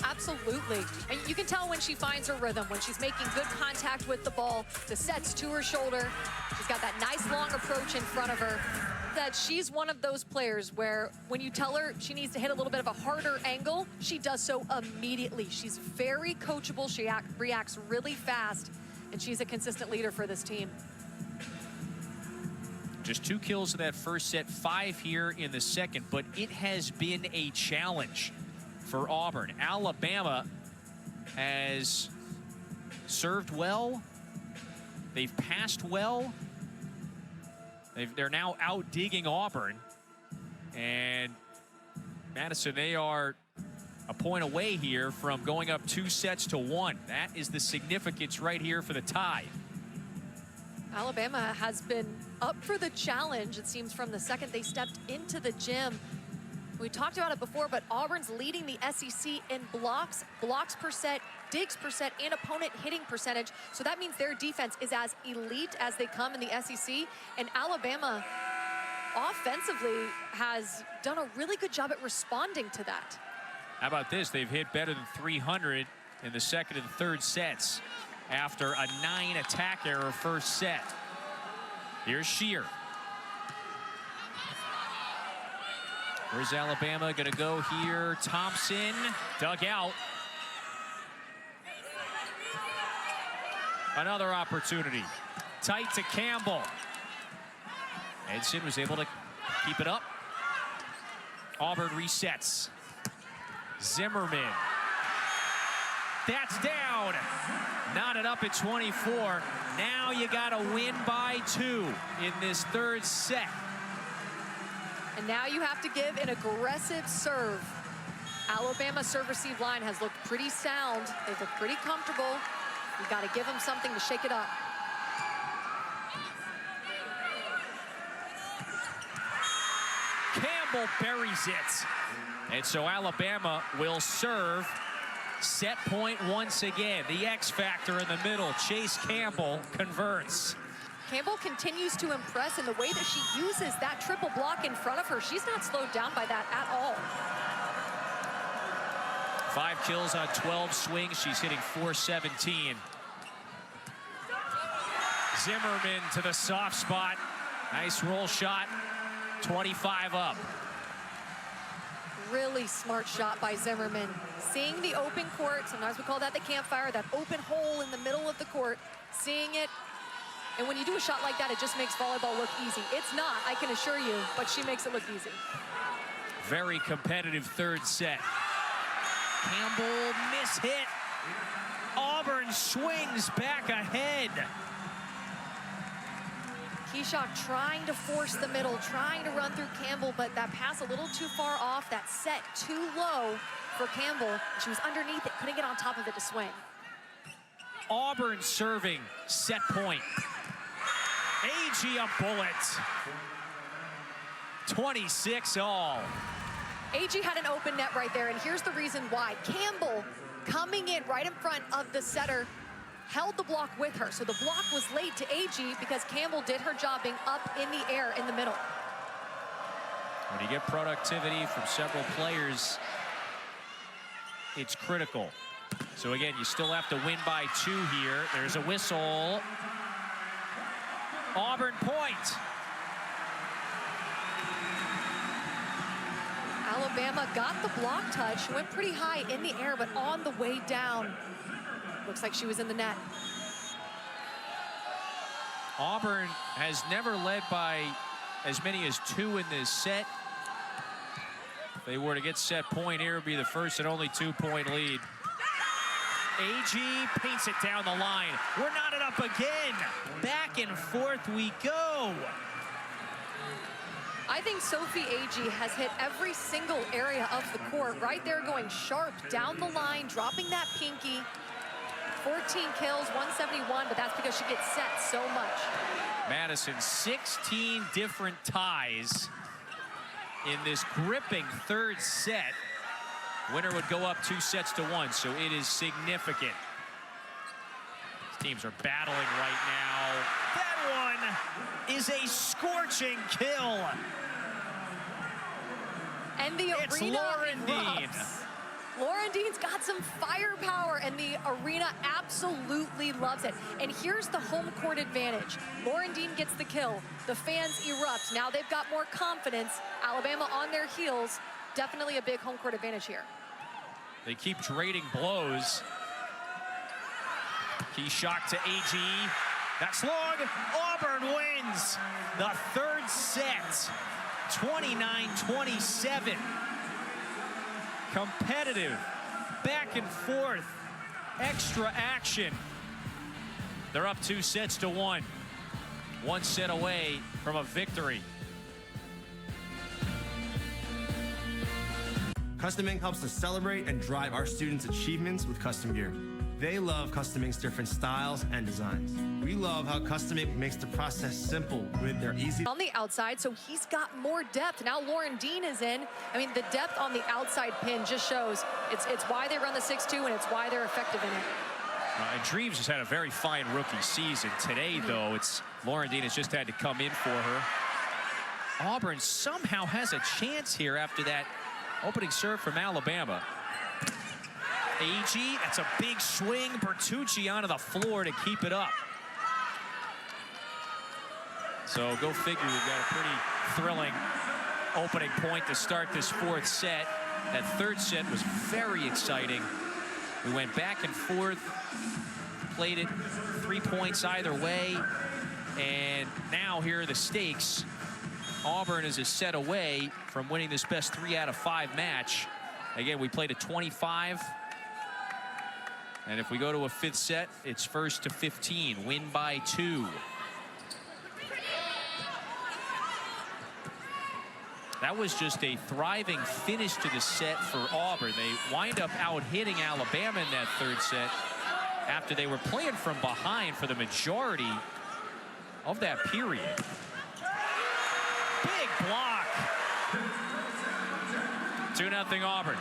Absolutely. And you can tell when she finds her rhythm, when she's making good contact with the ball, the set's to her shoulder. She's got that nice long approach in front of her. that she's one of those players where when you tell her she needs to hit a little bit of a harder angle, she does so immediately. She's very coachable. She reacts really fast, and she's a consistent leader for this team. Just 2 kills in that first set, 5 here in the second, but it has been a challenge for Auburn. Alabama has served well. They've passed well. They're now out-digging Auburn. And Madison, they are a point away here from going up 2 sets to 1. That is the significance right here for the tie. Alabama has been up for the challenge, it seems, from the second they stepped into the gym. We talked about it before, but Auburn's leading the SEC in blocks per set, digs per set, and opponent hitting percentage. So that means their defense is as elite as they come in the SEC. And Alabama offensively has done a really good job at responding to that. How about this? They've hit better than 300 in the second and third sets after a 9 attack error first set. Here's Shear. Where's Alabama gonna go here? Thompson dug out. Another opportunity. Tight to Campbell. Edson was able to keep it up. Auburn resets. Zimmerman. That's down. Knotted up at 24. Now you gotta win by 2 in this third set. And now you have to give an aggressive serve. Alabama serve-receive line has looked pretty sound. They've looked pretty comfortable. You got to give them something to shake it up. Campbell buries it. And so Alabama will serve. Set point once again. The X factor in the middle. Chase Campbell converts. Campbell continues to impress in the way that she uses that triple block in front of her. She's not slowed down by that at all. 5 kills on 12 swings. She's hitting .417. Zimmerman to the soft spot. Nice roll shot. 25 up. Really smart shot by Zimmerman. Seeing the open court, sometimes we call that the campfire, that open hole in the middle of the court. Seeing it. And when you do a shot like that, it just makes volleyball look easy. It's not, I can assure you, but she makes it look easy. Very competitive third set. Campbell mishit. Auburn swings back ahead. Keyshaw trying to force the middle, trying to run through Campbell, but that pass a little too far off, that set too low for Campbell. She was underneath it, couldn't get on top of it to swing. Auburn serving set point. AG a bullet. 26 all. AG had an open net right there, and here's the reason why. Campbell coming in right in front of the setter, held the block with her. So the block was late to AG because Campbell did her job being up in the air in the middle. When you get productivity from several players, it's critical. So again, you still have to win by 2 here. There's a whistle. Auburn point. Alabama got the block touch, went pretty high in the air, but on the way down, looks like she was in the net. Auburn has never led by as many as 2 in this set. If they were to get set point here, it would be the first and only 2-point lead. AG paints it down the line. We're knotted up again. Back and forth we go. I think Sophie Agee has hit every single area of the court. Right there, going sharp down the line, dropping that pinky. 14 kills, 171, but that's because she gets set so much. Madison, 16 different ties in this gripping third set. Winner would go up 2 sets to 1, so it is significant. These teams are battling right now. That one is a scorching kill. And the It's arena Lauren Dean. erupts. Lauren Dean's got some firepower, and the arena absolutely loves it. And here's the home court advantage. Lauren Dean gets the kill. The fans erupt. Now they've got more confidence. Alabama on their heels. Definitely a big home court advantage here. They keep trading blows. Key shot to AG. That's long. Auburn wins the third set. 29-27. Competitive, back and forth, extra action. They're up 2-1. 1 set away from a victory. Custom Ink helps us celebrate and drive our students' achievements with custom gear. They love Custom Ink's different styles and designs. We love how Custom Ink makes the process simple with their easy... On the outside, so he's got more depth. Now Lauren Dean is in. I mean, the depth on the outside pin just shows it's why they run the 6-2, and it's why they're effective in it. And Dreves has had a very fine rookie season. Today, though, it's Lauren Dean has just had to come in for her. Auburn somehow has a chance here after that opening serve from Alabama. AG, that's a big swing. Bertucci onto the floor to keep it up. So go figure, we've got a pretty thrilling opening point to start this fourth set. That third set was very exciting. We went back and forth, played it 3 points either way, and now here are the stakes. Auburn is a set away from winning this best 3 out of 5 match. Again, we played a 25. And if we go to a 5th set, it's first to 15, win by 2. That was just a thriving finish to the set for Auburn. They wind up out-hitting Alabama in that third set after they were playing from behind for the majority of that period. Big block. 2-0 Auburn.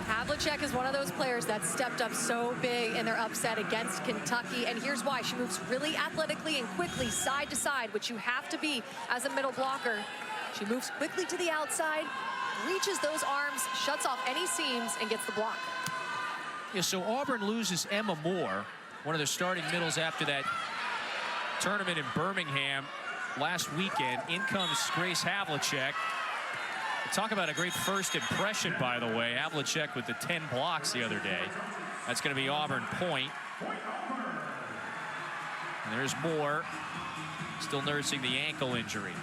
Havlicek is one of those players that stepped up so big in their upset against Kentucky, and here's why. She moves really athletically and quickly side to side, which you have to be as a middle blocker. She moves quickly to the outside, reaches those arms, shuts off any seams, and gets the block. Yeah, so Auburn loses Emma Moore, one of their starting middles after that tournament in Birmingham last weekend. In comes Grace Havlicek. Talk about a great first impression, by the way. Havlicek with the 10 blocks the other day. That's going to be Auburn point. And there's Moore, still nursing the ankle injury.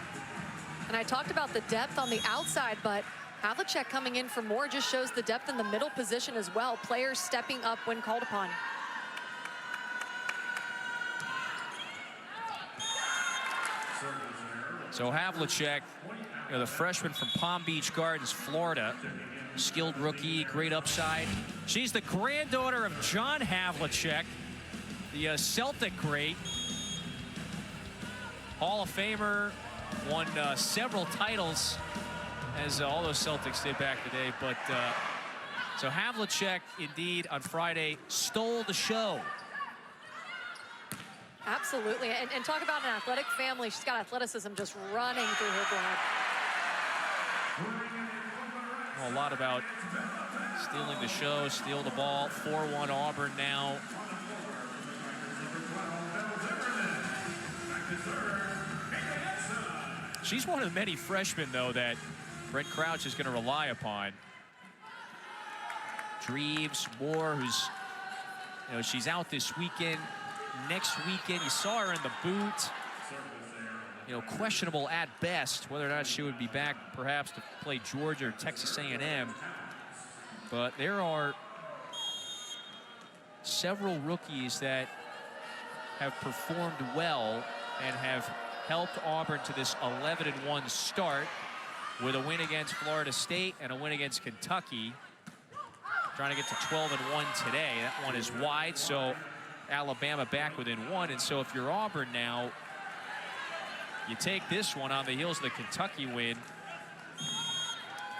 And I talked about the depth on the outside, but Havlicek coming in for Moore just shows the depth in the middle position as well. Players stepping up when called upon. So Havlicek, you know, the freshman from Palm Beach Gardens, Florida, skilled rookie, great upside. She's the granddaughter of John Havlicek, the Celtic great. Hall of Famer, won several titles, as all those Celtics did back in the day. But so Havlicek, indeed, on Friday, stole the show. Absolutely, and talk about an athletic family. She's got athleticism just running through her blood. Well, a lot about stealing the show, steal the ball. 4-1 Auburn now. She's one of the many freshmen, though, that Brent Crouch is going to rely upon. Dreves, Moore, who's, you know, she's out this weekend. Next weekend, you saw her in the boot. You know, questionable at best whether or not she would be back perhaps to play Georgia or Texas A&M. But there are several rookies that have performed well and have helped Auburn to this 11-1 start with a win against Florida State and a win against Kentucky. Trying to get to 12-1 today. That one is wide, so Alabama back within 1. And so if you're Auburn now, you take this one on the heels of the Kentucky win.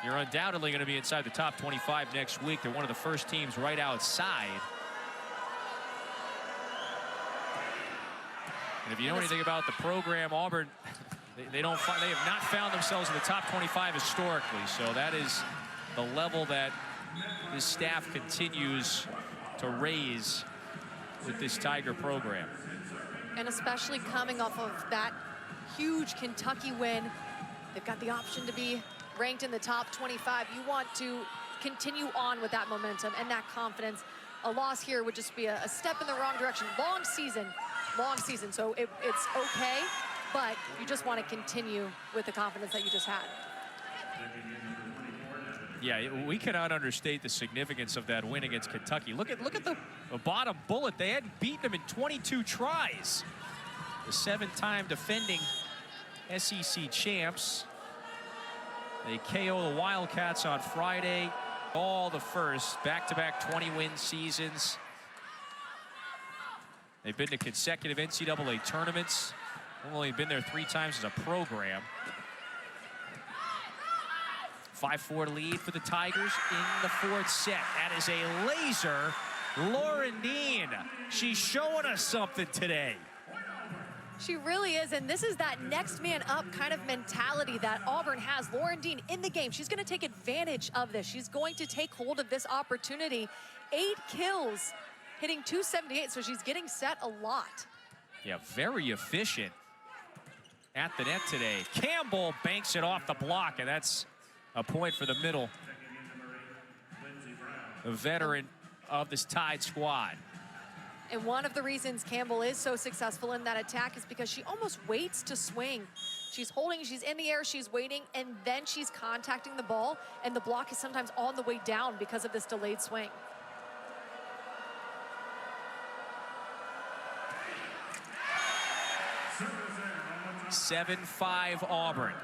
You're undoubtedly going to be inside the top 25 next week. They're one of the first teams right outside. And if you know anything about the program, Auburn, they have not found themselves in the top 25 historically. So that is the level that this staff continues to raise with this Tiger program. And especially coming off of that huge Kentucky win, they've got the option to be ranked in the top 25. You want to continue on with that momentum and that confidence. A loss here would just be a step in the wrong direction. Long season, so it's okay, but you just want to continue with the confidence that you just had. Yeah, we cannot understate the significance of that win against Kentucky. Look at the bottom bullet. They hadn't beaten them in 22 tries. The 7-time defending SEC champs. They KO the Wildcats on Friday. All the first back-to-back 20-win seasons. They've been to consecutive NCAA tournaments. Only been there 3 times as a program. 5-4 lead for the Tigers in the 4th set. That is a laser. Lauren Dean, she's showing us something today. She really is, and this is that next man up kind of mentality that Auburn has. Lauren Dean in the game. She's going to take advantage of this. She's going to take hold of this opportunity. 8 kills, hitting 278, so she's getting set a lot. Yeah, very efficient at the net today. Campbell banks it off the block, and that's a point for the middle. A veteran of this Tide squad. And one of the reasons Campbell is so successful in that attack is because she almost waits to swing. She's holding, she's in the air, she's waiting, and then she's contacting the ball, and the block is sometimes on the way down because of this delayed swing. – 7-5 Auburn.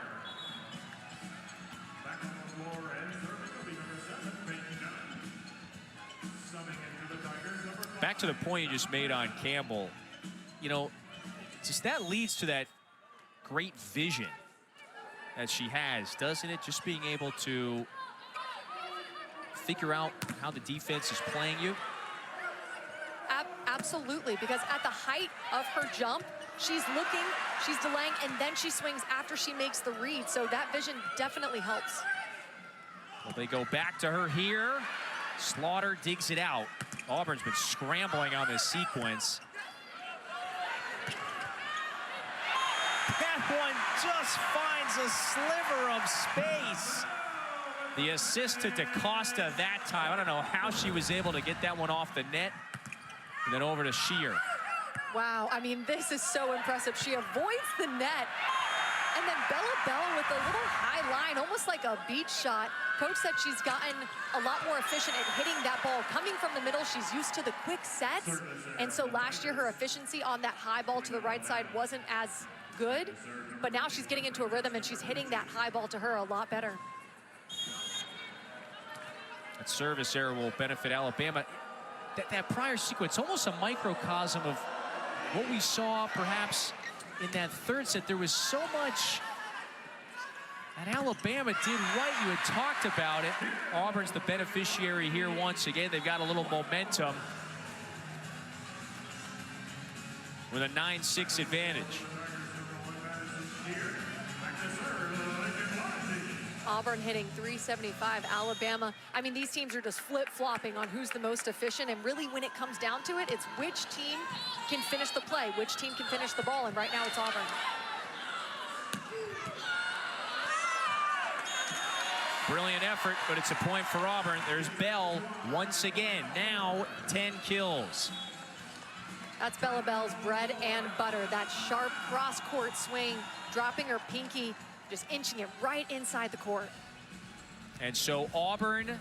Back to the point you just made on Campbell, you know, just that leads to that great vision that she has, doesn't it? Just being able to figure out how the defense is playing you. Absolutely, because at the height of her jump, she's looking, she's delaying, and then she swings after she makes the read. So that vision definitely helps. Well, they go back to her here. Slaughter digs it out. Auburn's been scrambling on this sequence. That one just finds a sliver of space. The assist to DaCosta that time. I don't know how she was able to get that one off the net. And then over to Shear. Wow, I mean, this is so impressive. She avoids the net. And then Bella with a little high line, almost like a beach shot. Coach said she's gotten a lot more efficient at hitting that ball. Coming from the middle, she's used to the quick sets. And so last year, her efficiency on that high ball to the right side wasn't as good. But now she's getting into a rhythm, and she's hitting that high ball to her a lot better. That service error will benefit Alabama. That prior sequence, almost a microcosm of what we saw perhaps in that 3rd set. There was so much that Alabama did right. You had talked about it. Auburn's the beneficiary here once again. They've got a little momentum with a 9-6 advantage. Auburn hitting 375. Alabama, I mean, these teams are just flip-flopping on who's the most efficient, and really when it comes down to it, it's which team can finish the play, which team can finish the ball, and right now it's Auburn. Brilliant effort, but it's a point for Auburn. There's Bell once again, now 10 kills. That's Bella Bell's bread and butter, that sharp cross-court swing, dropping her pinky, just inching it right inside the court. And so Auburn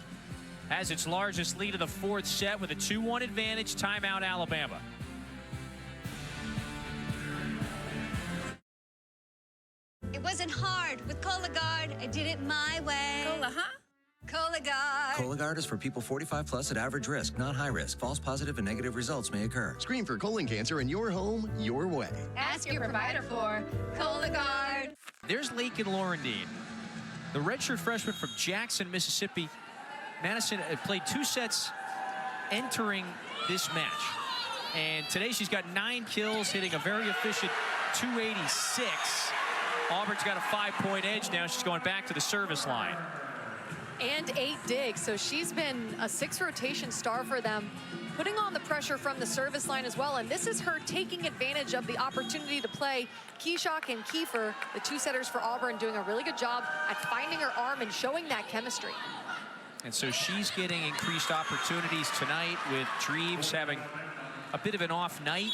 has its largest lead of the 4th set with a 2-1 advantage. Timeout, Alabama. It wasn't hard. With Cologuard, I did it my way. Cola, huh? Cologuard. Cologuard is for people 45 plus at average risk, not high risk. False positive and negative results may occur. Screen for colon cancer in your home, your way. Ask your provider for Cologuard. There's Lakin Lauren Dean, the redshirt freshman from Jackson, Mississippi. Madison had played 2 sets entering this match. And today she's got 9 kills, hitting a very efficient 286. Auburn's got a 5-point edge now. She's going back to the service line. and 8 digs. So she's been a 6 rotation star for them, putting on the pressure from the service line as well. And this is her taking advantage of the opportunity to play Keshak and Kiefer, the 2 setters for Auburn, doing a really good job at finding her arm and showing that chemistry. And so she's getting increased opportunities tonight, with Treves having a bit of an off night.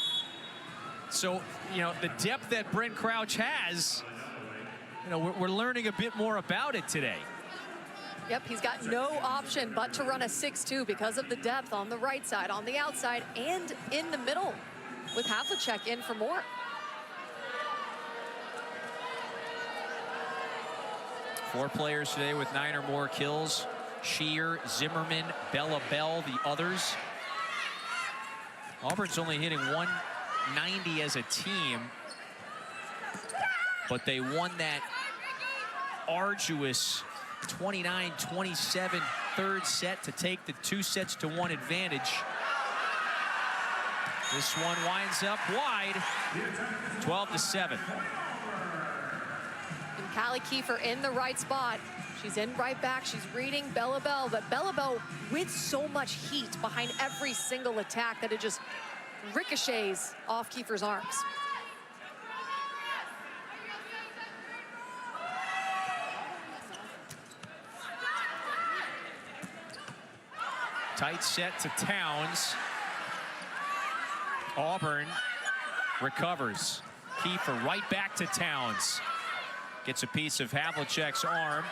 So, you know, the depth that Brent Crouch has, you know, we're learning a bit more about it today. Yep, he's got no option but to run a 6-2 because of the depth on the right side, on the outside, and in the middle, with Havlicek in for more. Four players today with 9 or more kills. Shear, Zimmerman, Bella Bell, the others. Auburn's only hitting 190 as a team, but they won that arduous 29-27 third set to take the 2-1 advantage. This one winds up wide, 12-7. And Callie Kiefer in the right spot. She's in right back, she's reading Bella Bell, but Bella Bell with so much heat behind every single attack that it just ricochets off Kiefer's arms. Tight set to Towns. Auburn recovers. Kiefer right back to Towns. Gets a piece of Havlicek's arm.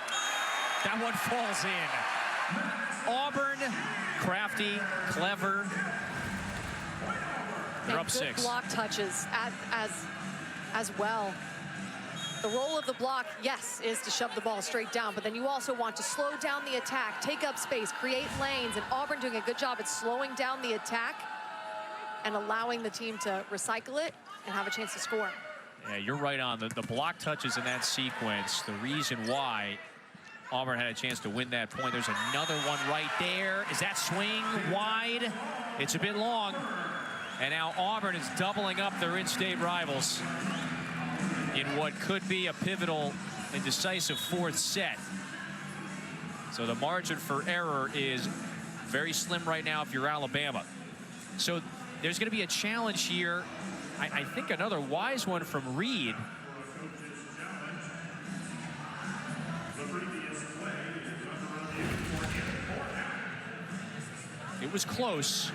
That one falls in. Auburn, crafty, clever. They're up 6. Block touches as well. The role of the block, yes, is to shove the ball straight down, but then you also want to slow down the attack, take up space, create lanes, and Auburn doing a good job at slowing down the attack and allowing the team to recycle it and have a chance to score. Yeah, you're right on. The block touches in that sequence, the reason why Auburn had a chance to win that point. There's another one right there. Is that swing wide? It's a bit long. And now Auburn is doubling up their in-state rivals in what could be a pivotal and decisive 4th set. So the margin for error is very slim right now if you're Alabama. So there's going to be a challenge here. I think another wise one from Reed. It was close.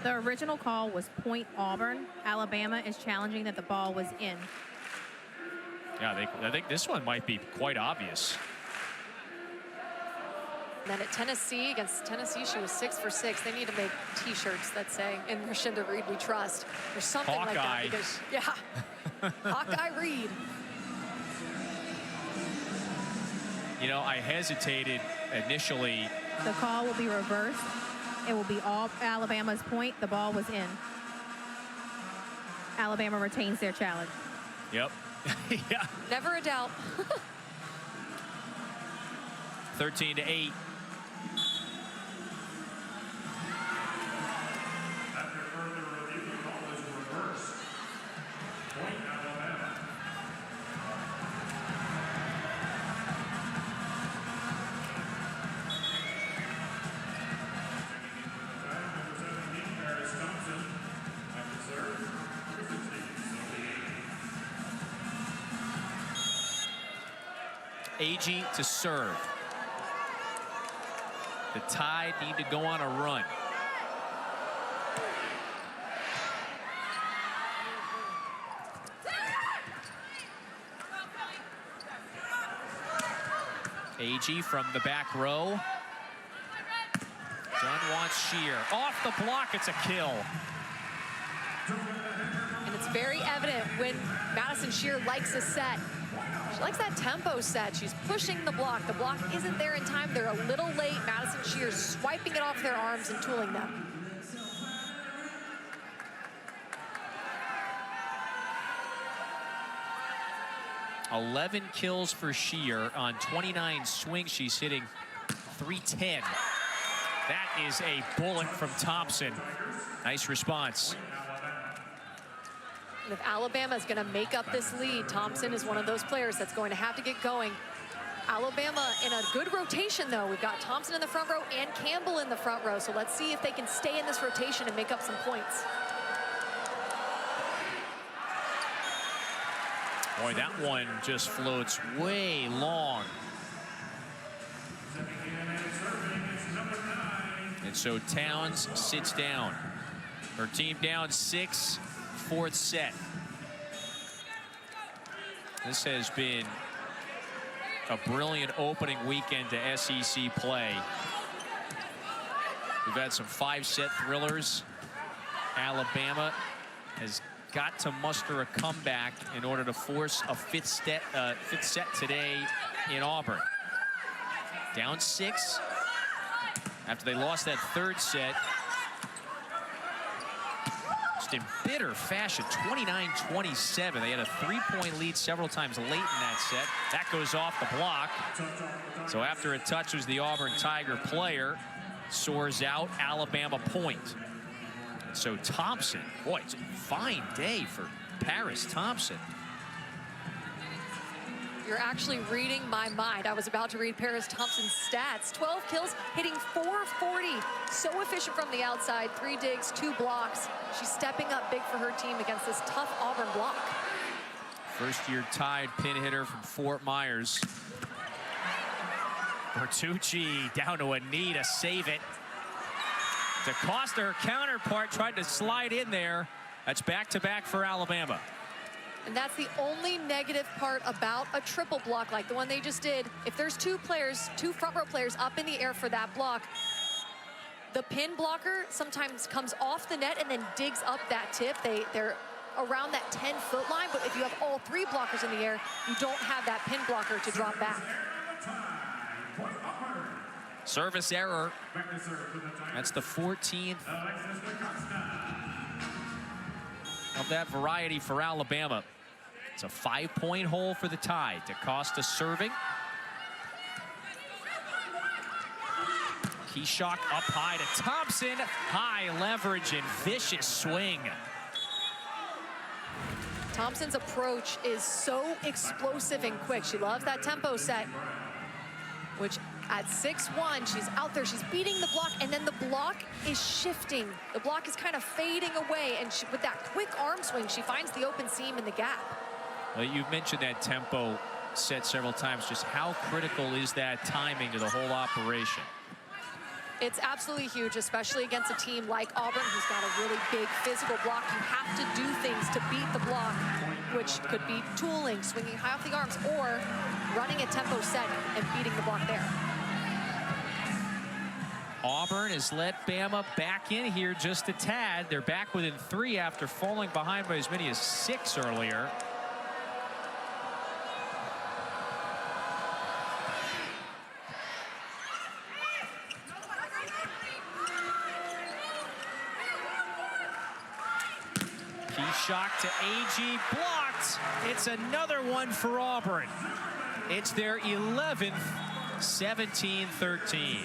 The original call was point Auburn. Alabama is challenging that the ball was in. Yeah, I think this one might be quite obvious. And then at Tennessee, against Tennessee, she was 6 for 6. They need to make T-shirts that say, "In Rashinda Reed we trust," or something Hawkeye. like that. Because, yeah, Hawkeye Reed. You know, I hesitated initially. The call will be reversed. It will be all Alabama's point. The ball was in. Alabama retains their challenge. Yep. Yeah. Never a doubt. 13-8. After further review, the call is reversed. Point Alabama. Agee to serve. The Tide need to go on a run. Agee from the back row. Dunn wants Shear. Off the block, it's a kill. And it's very evident when Madison Shear likes a set. She likes that tempo set. She's pushing the block. The block isn't there in time. They're a little late. Madison Shear swiping it off their arms and tooling them. $11 kills for Shear on 29 swings. She's hitting .310. That is a bullet from Thompson. Nice response. And if Alabama is going to make up this lead, Thompson is one of those players that's going to have to get going. Alabama in a good rotation, though. We've got Thompson in the front row and Campbell in the front row. So let's see if they can stay in this rotation and make up some points. Boy, that one just floats way long. And so Towns sits down. Her team down 6, fourth set. This has been a brilliant opening weekend to SEC play. We've had some 5-set thrillers. Alabama has got to muster a comeback in order to force a fifth set today in Auburn. Down 6 after they lost that third set. Just in bitter fashion, 29-27. They had a 3-point lead several times late in that set. That goes off the block. So after it touches the Auburn Tiger player, soars out, Alabama point. So Thompson, boy, it's a fine day for Paris Thompson. You're actually reading my mind. I was about to read Paris Thompson's stats. 12 kills, hitting .440. So efficient from the outside. 3 digs, 2 blocks. She's stepping up big for her team against this tough Auburn block. First-year tied pin hitter from Fort Myers. Bertucci down to a knee to save it. DaCosta, her counterpart, tried to slide in there. That's back-to-back for Alabama. And that's the only negative part about a triple block like the one they just did. If there's 2 players, 2 front row players up in the air for that block, the pin blocker sometimes comes off the net and then digs up that tip. They're around that 10-foot line, but if you have all 3 blockers in the air, you don't have that pin blocker to drop back. Service error. That's the 14th of that variety for Alabama. It's a 5-point hole for the tie. DaCosta serving. Keyshock up high to Thompson. High leverage and vicious swing. Thompson's approach is so explosive and quick. She loves that tempo set, which at 6'1", she's out there, she's beating the block, and then the block is shifting. The block is kind of fading away, and with that quick arm swing, she finds the open seam in the gap. Well, you've mentioned that tempo set several times. Just how critical is that timing to the whole operation? It's absolutely huge, especially against a team like Auburn, who's got a really big physical block. You have to do things to beat the block, which could be tooling, swinging high off the arms, or running a tempo set and beating the block there. Auburn has let Bama back in here just a tad. They're back within 3 after falling behind by as many as 6 earlier. Shot to AG, blocked. It's another one for Auburn. It's their 11th, 17-13.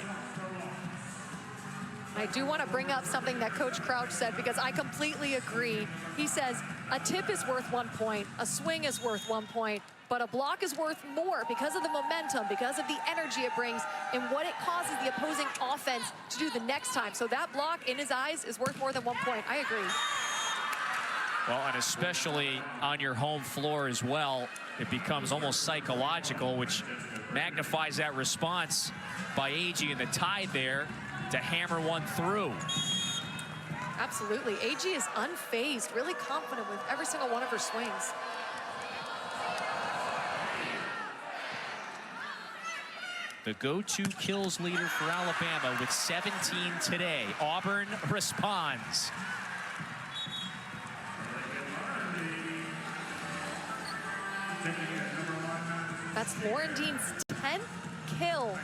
I do want to bring up something that Coach Crouch said, because I completely agree. He says a tip is worth 1 point, a swing is worth 1 point, but a block is worth more because of the momentum, because of the energy it brings, and what it causes the opposing offense to do the next time. So that block, in his eyes, is worth more than 1 point. I agree. Well, and especially on your home floor as well, it becomes almost psychological, which magnifies that response by AG in the tie there to hammer one through. Absolutely. AG is unfazed, really confident with every single one of her swings. The go-to kills leader for Alabama with 17 today. Auburn responds. That's Lauren Dean's 10th kill.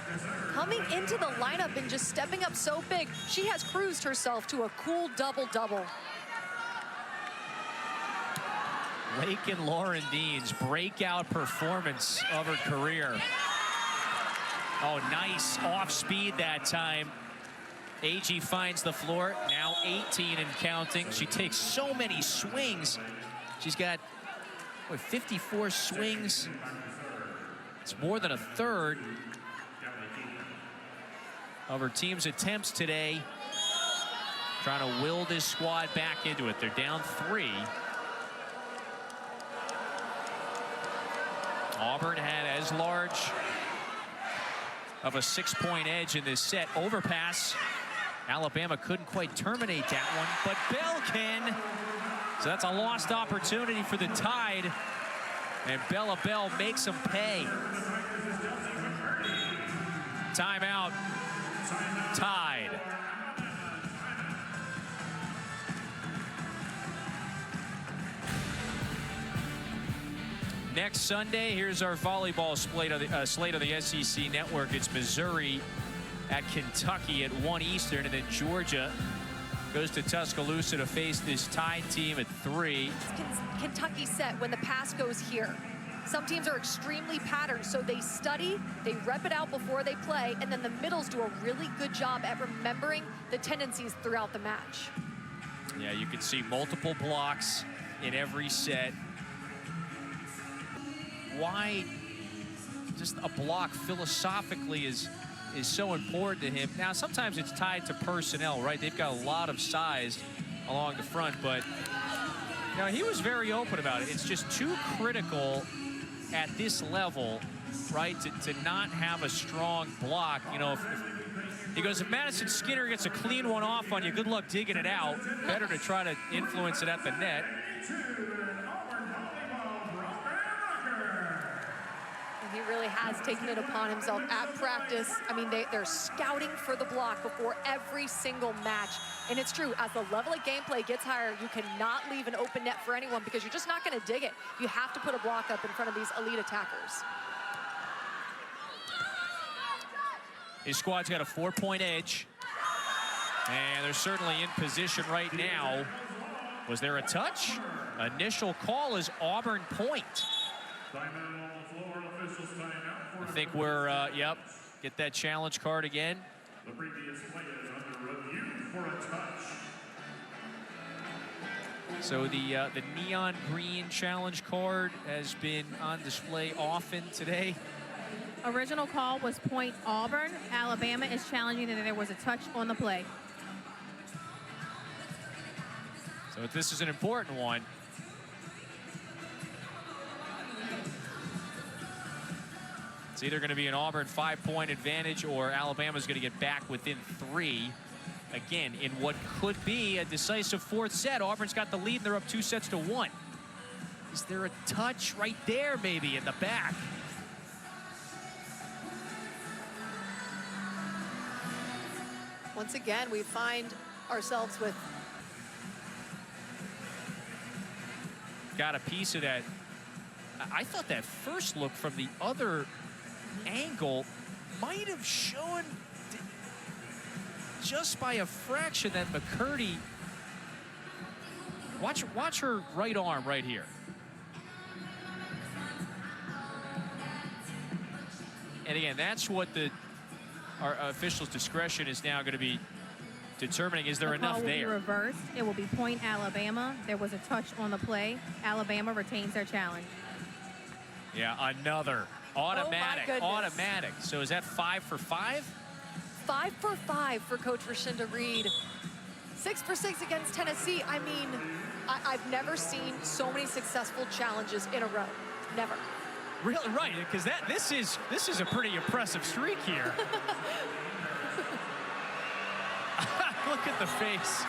Coming into the lineup and just stepping up so big, she has cruised herself to a cool double-double. Lakin Lauren Dean's breakout performance of her career. Oh, nice off speed that time. AG finds the floor, now 18 and counting. She takes so many swings. She's got, what, 54 swings It's more than a third of her team's attempts today. Trying to will this squad back into it. They're down 3. Auburn had as large of a 6-point edge in this set. Overpass. Alabama couldn't quite terminate that one, but Bell can. So that's a lost opportunity for the Tide. And Bella Bell makes them pay. Timeout. Tide. Next Sunday, here's our volleyball slate on the SEC Network. It's Missouri at Kentucky at 1 Eastern, and then Georgia goes to Tuscaloosa to face this Tide team at 3. Kentucky set when the pass goes here. Some teams are extremely patterned, so they study, they rep it out before they play, and then the middles do a really good job at remembering the tendencies throughout the match. Yeah, you can see multiple blocks in every set. Why just a block philosophically is so important to him. Now, sometimes it's tied to personnel, right? They've got a lot of size along the front, but you know, he was very open about it. It's just too critical at this level, right, to not have a strong block. You know, if he goes, if Madison Skinner gets a clean one off on you, good luck digging it out. Better to try to influence it at the net. He really has taken it upon himself at practice. I mean, they're scouting for the block before every single match. And it's true, as the level of gameplay gets higher, you cannot leave an open net for anyone because you're just not going to dig it. You have to put a block up in front of these elite attackers. His squad's got a 4-point edge. And they're certainly in position right now. Was there a touch? Initial call is Auburn point. I think we're, yep, get that challenge card again. The previous play is under review for a touch. So the neon green challenge card has been on display often today. Original call was point Auburn. Alabama is challenging that there was a touch on the play. So this is an important one. It's either going to be an Auburn 5-point advantage or Alabama's going to get back within 3. Again, in what could be a decisive 4th set. Auburn's got the lead and they're up 2-1. Is there a touch right there maybe in the back? Once again, we find ourselves with... Got a piece of that. I thought that first look from the other angle might have shown just by a fraction that McCurdy, watch her right arm right here. And again, that's what our officials' discretion is now going to be determining. Is there enough there? The call will be reversed. It will be point Alabama. There was a touch on the play. Alabama retains their challenge. Yeah, another. Automatic, oh automatic. So is that 5 for 5? 5 for 5 for Coach Rashinda Reed. 6 for 6 against Tennessee. I mean, I've never seen so many successful challenges in a row. Never. Really, right? Because this is a pretty impressive streak here. Look at the face.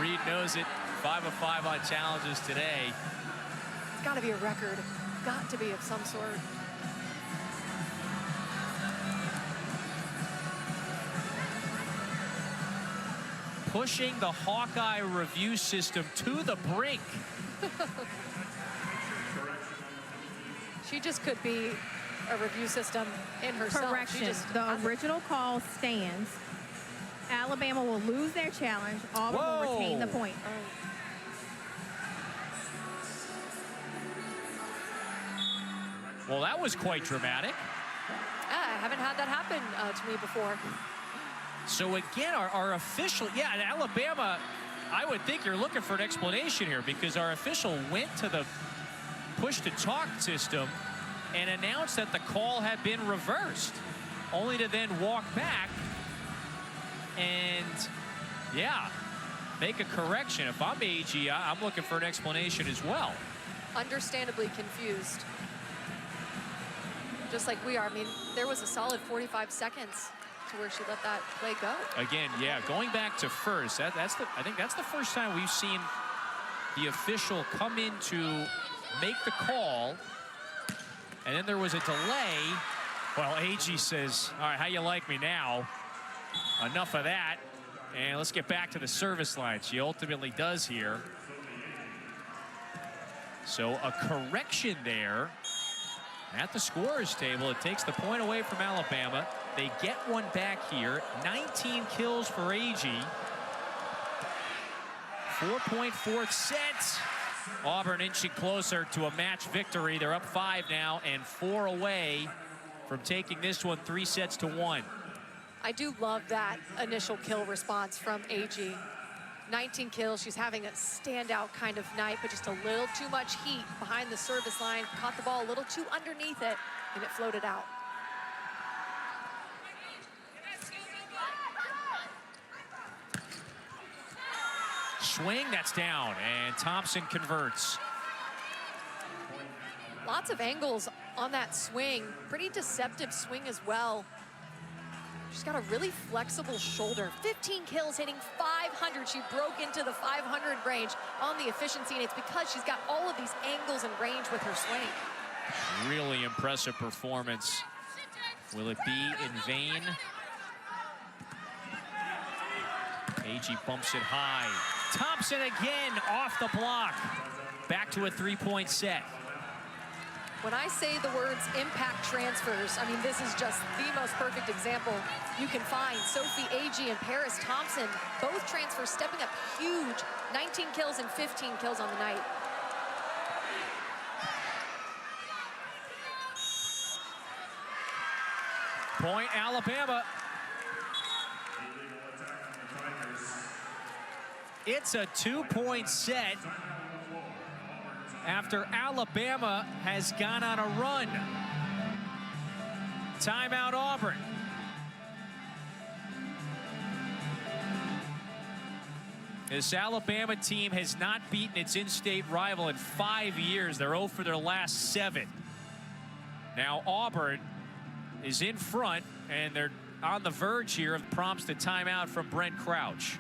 Reed knows it. 5 of 5 on challenges today. It's got to be a record. Got to be of some sort. Pushing the Hawkeye review system to the brink. She just could be a review system in herself. Correction. The original call stands. Alabama will lose their challenge. Auburn will retain the point. Well, that was quite dramatic. I haven't had that happen to me before. So again, our official, yeah, in Alabama, I would think you're looking for an explanation here because our official went to the push-to-talk system and announced that the call had been reversed, only to then walk back and, yeah, make a correction. If I'm AG, I'm looking for an explanation as well. Understandably confused. Just like we are. I mean, there was a solid 45 seconds to where she let that play go. Again, yeah, going back to first, I think that's the first time we've seen the official come in to make the call, and then there was a delay. Well, AG says, all right, how you like me now? Enough of that, and let's get back to the service line. She ultimately does here. So a correction there at the scorer's table. It takes the point away from Alabama. They get one back here. 19 kills for AG. 4-point fourth set. Auburn inching closer to a match victory. They're up 5 now and 4 away from taking this one 3-1. I do love that initial kill response from AG. 19 kills. She's having a standout kind of night, but just a little too much heat behind the service line. Caught the ball a little too underneath it, and it floated out. Swing, that's down, and Thompson converts. Lots of angles on that swing. Pretty deceptive swing as well. She's got a really flexible shoulder. 15 kills, hitting 500. She broke into the 500 range on the efficiency, and it's because she's got all of these angles and range with her swing. Really impressive performance. Will it be in vain? AG bumps it high. Thompson again off the block. Back to a 3-point set. When I say the words impact transfers, I mean, this is just the most perfect example you can find. Sophie Agee and Paris Thompson, both transfers stepping up huge. 19 kills and 15 kills on the night. Point Alabama. It's a 2-point set after Alabama has gone on a run. Timeout Auburn. This Alabama team has not beaten its in-state rival in 5 years. They're 0 for their last 7. Now Auburn is in front, and they're on the verge here of prompts the timeout from Brent Crouch.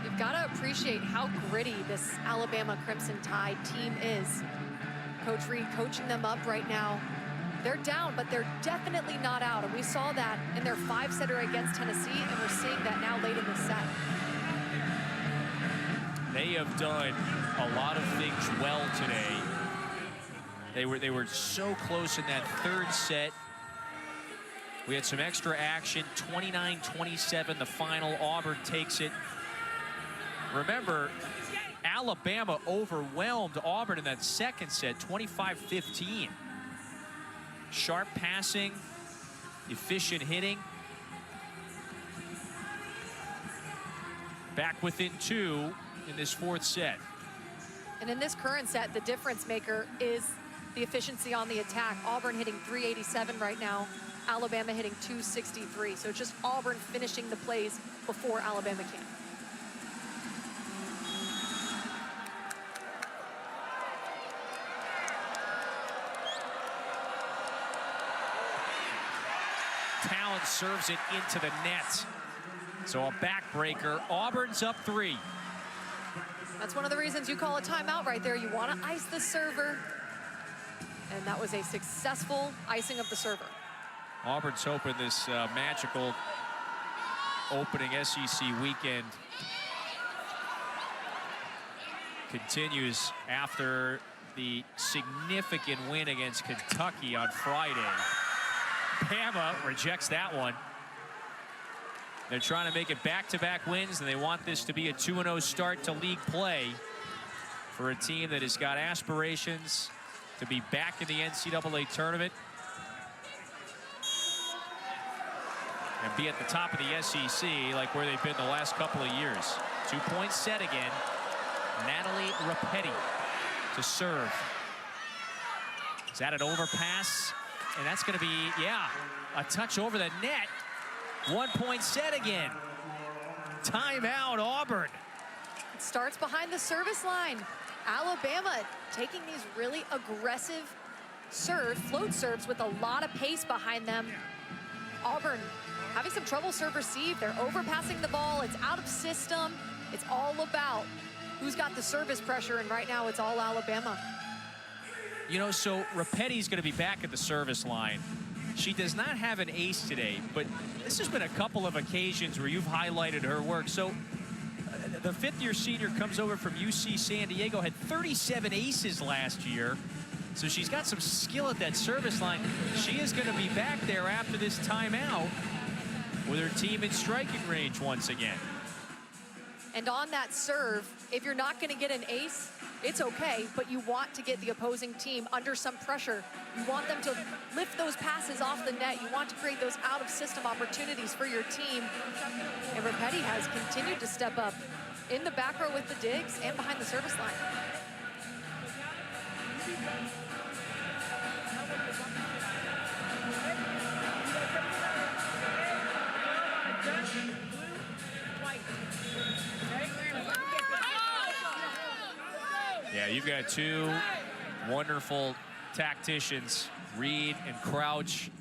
You've got to appreciate how gritty this Alabama Crimson Tide team is. Coach Reed coaching them up right now. They're down, but they're definitely not out. And we saw that in their 5-setter against Tennessee, and we're seeing that now late in the set. They have done a lot of things well today. They were so close in that 3rd set. We had some extra action, 29-27 the final. Auburn takes it. Remember, Alabama overwhelmed Auburn in that 2nd set, 25-15. Sharp passing, efficient hitting. Back within 2 in this 4th set. And in this current set, the difference maker is the efficiency on the attack. Auburn hitting 387 right now. Alabama hitting 263. So just Auburn finishing the plays before Alabama can. Talent serves it into the net. So a backbreaker. Auburn's up 3. That's one of the reasons you call a timeout right there. You want to ice the server. And that was a successful icing of the server. Auburn's hoping this magical opening SEC weekend continues after the significant win against Kentucky on Friday. Bama rejects that one. They're trying to make it back-to-back wins, and they want this to be a 2-0 start to league play for a team that has got aspirations to be back in the NCAA tournament and be at the top of the SEC like where they've been the last couple of years. 2-point set again. Natalie Rapetti to serve. Is that an overpass? And that's going to be, yeah, a touch over the net. 1 point set again. Timeout, Auburn. It starts behind the service line. Alabama taking these really aggressive float serves with a lot of pace behind them. Auburn having some trouble serve receive. They're overpassing the ball. It's out of system. It's all about who's got the service pressure, and right now it's all Alabama. You know, so Rapetti's going to be back at the service line. She does not have an ace today, but this has been a couple of occasions where you've highlighted her work. So the fifth-year senior comes over from UC San Diego, had 37 aces last year. So she's got some skill at that service line. She is going to be back there after this timeout with her team in striking range once again. And on that serve, if you're not going to get an ace, it's okay, but you want to get the opposing team under some pressure. You want them to lift those passes off the net. You want to create those out-of-system opportunities for your team. And Rapetti has continued to step up in the back row with the digs and behind the service line. Yeah, you've got two wonderful tacticians, Reed and Crouch.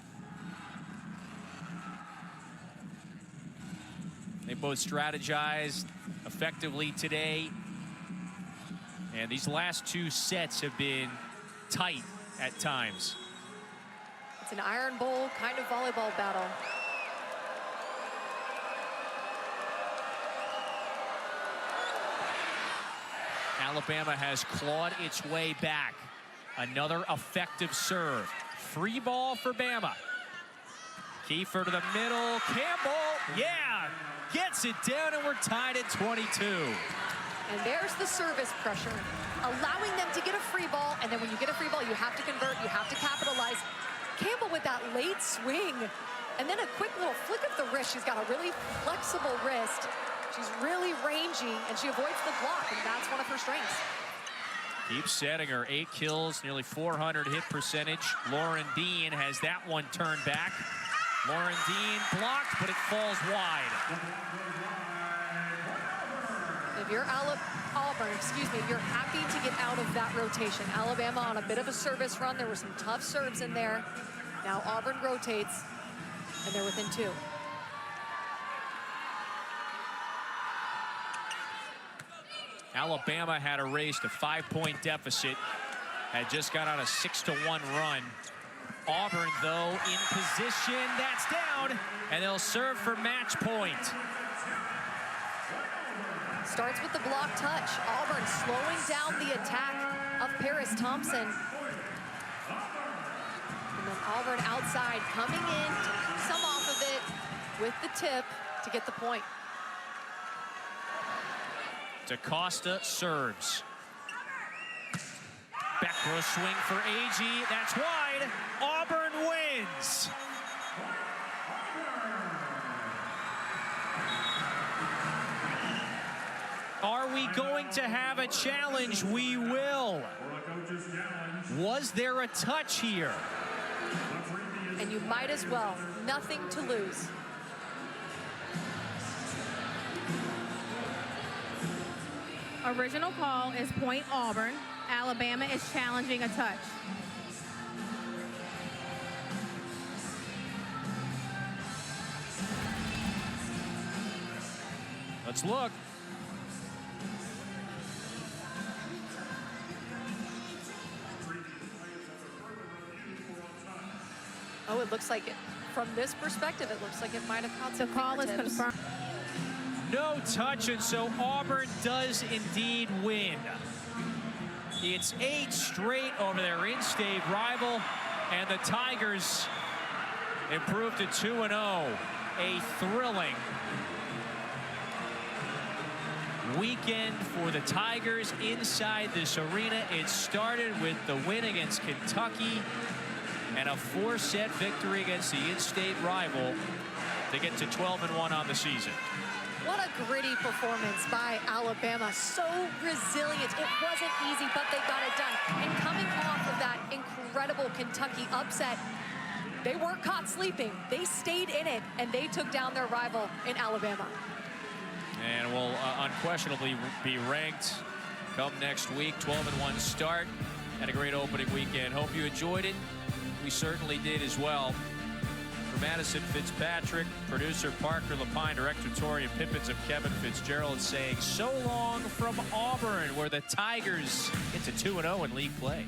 They both strategized effectively today. And these last two sets have been tight at times. It's an Iron Bowl kind of volleyball battle. Alabama has clawed its way back. Another effective serve. Free ball for Bama. Kiefer to the middle. Campbell, yeah, gets it down, and we're tied at 22. And there's the service pressure, allowing them to get a free ball, and then when you get a free ball, you have to convert, you have to capitalize. Campbell with that late swing, and then a quick little flick of the wrist. She's got a really flexible wrist. She's really rangy, and she avoids the block, and that's one of her strengths. Keeps setting her 8 kills, nearly 400 hit percentage. Lauren Dean has that one turned back. Lauren Dean blocked, but it falls wide. If you're Auburn, if you're happy to get out of that rotation. Alabama on a bit of a service run. There were some tough serves in there. Now Auburn rotates, and they're within 2. Alabama had erased a 5-point deficit, had just got on a 6-1 run. Auburn, though, in position. That's down, and they'll serve for match point. Starts with the block touch. Auburn slowing down the attack of Paris Thompson. And then Auburn outside coming in, taking some off of it with the tip to get the point. DaCosta serves. Back row swing for Agee. That's wide. Auburn wins. Are we going to have a challenge? We will. Was there a touch here? And you might as well. Nothing to lose. Original call is point Auburn. Alabama is challenging a touch. Let's look. Oh, it looks like it. From this perspective, it looks like it might have caught some The call is fingertips. confirmed. No touch, and so Auburn does indeed win. It's 8 straight over their in-state rival, and the Tigers improve to 2-0. A thrilling weekend for the Tigers inside this arena. It started with the win against Kentucky and a 4-set victory against the in-state rival to get to 12-1 on the season. What a gritty performance by Alabama. So resilient. It wasn't easy, but they got it done. And coming off of that incredible Kentucky upset, they weren't caught sleeping. They stayed in it, and they took down their rival in Alabama. And will unquestionably be ranked come next week. 12-1 start and a great opening weekend. Hope you enjoyed it. We certainly did as well. For Madison Fitzpatrick, producer Parker Lapine, director Tori, and Pippins of Kevin Fitzgerald saying so long from Auburn, where the Tigers get to 2-0 in league play.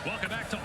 Welcome back to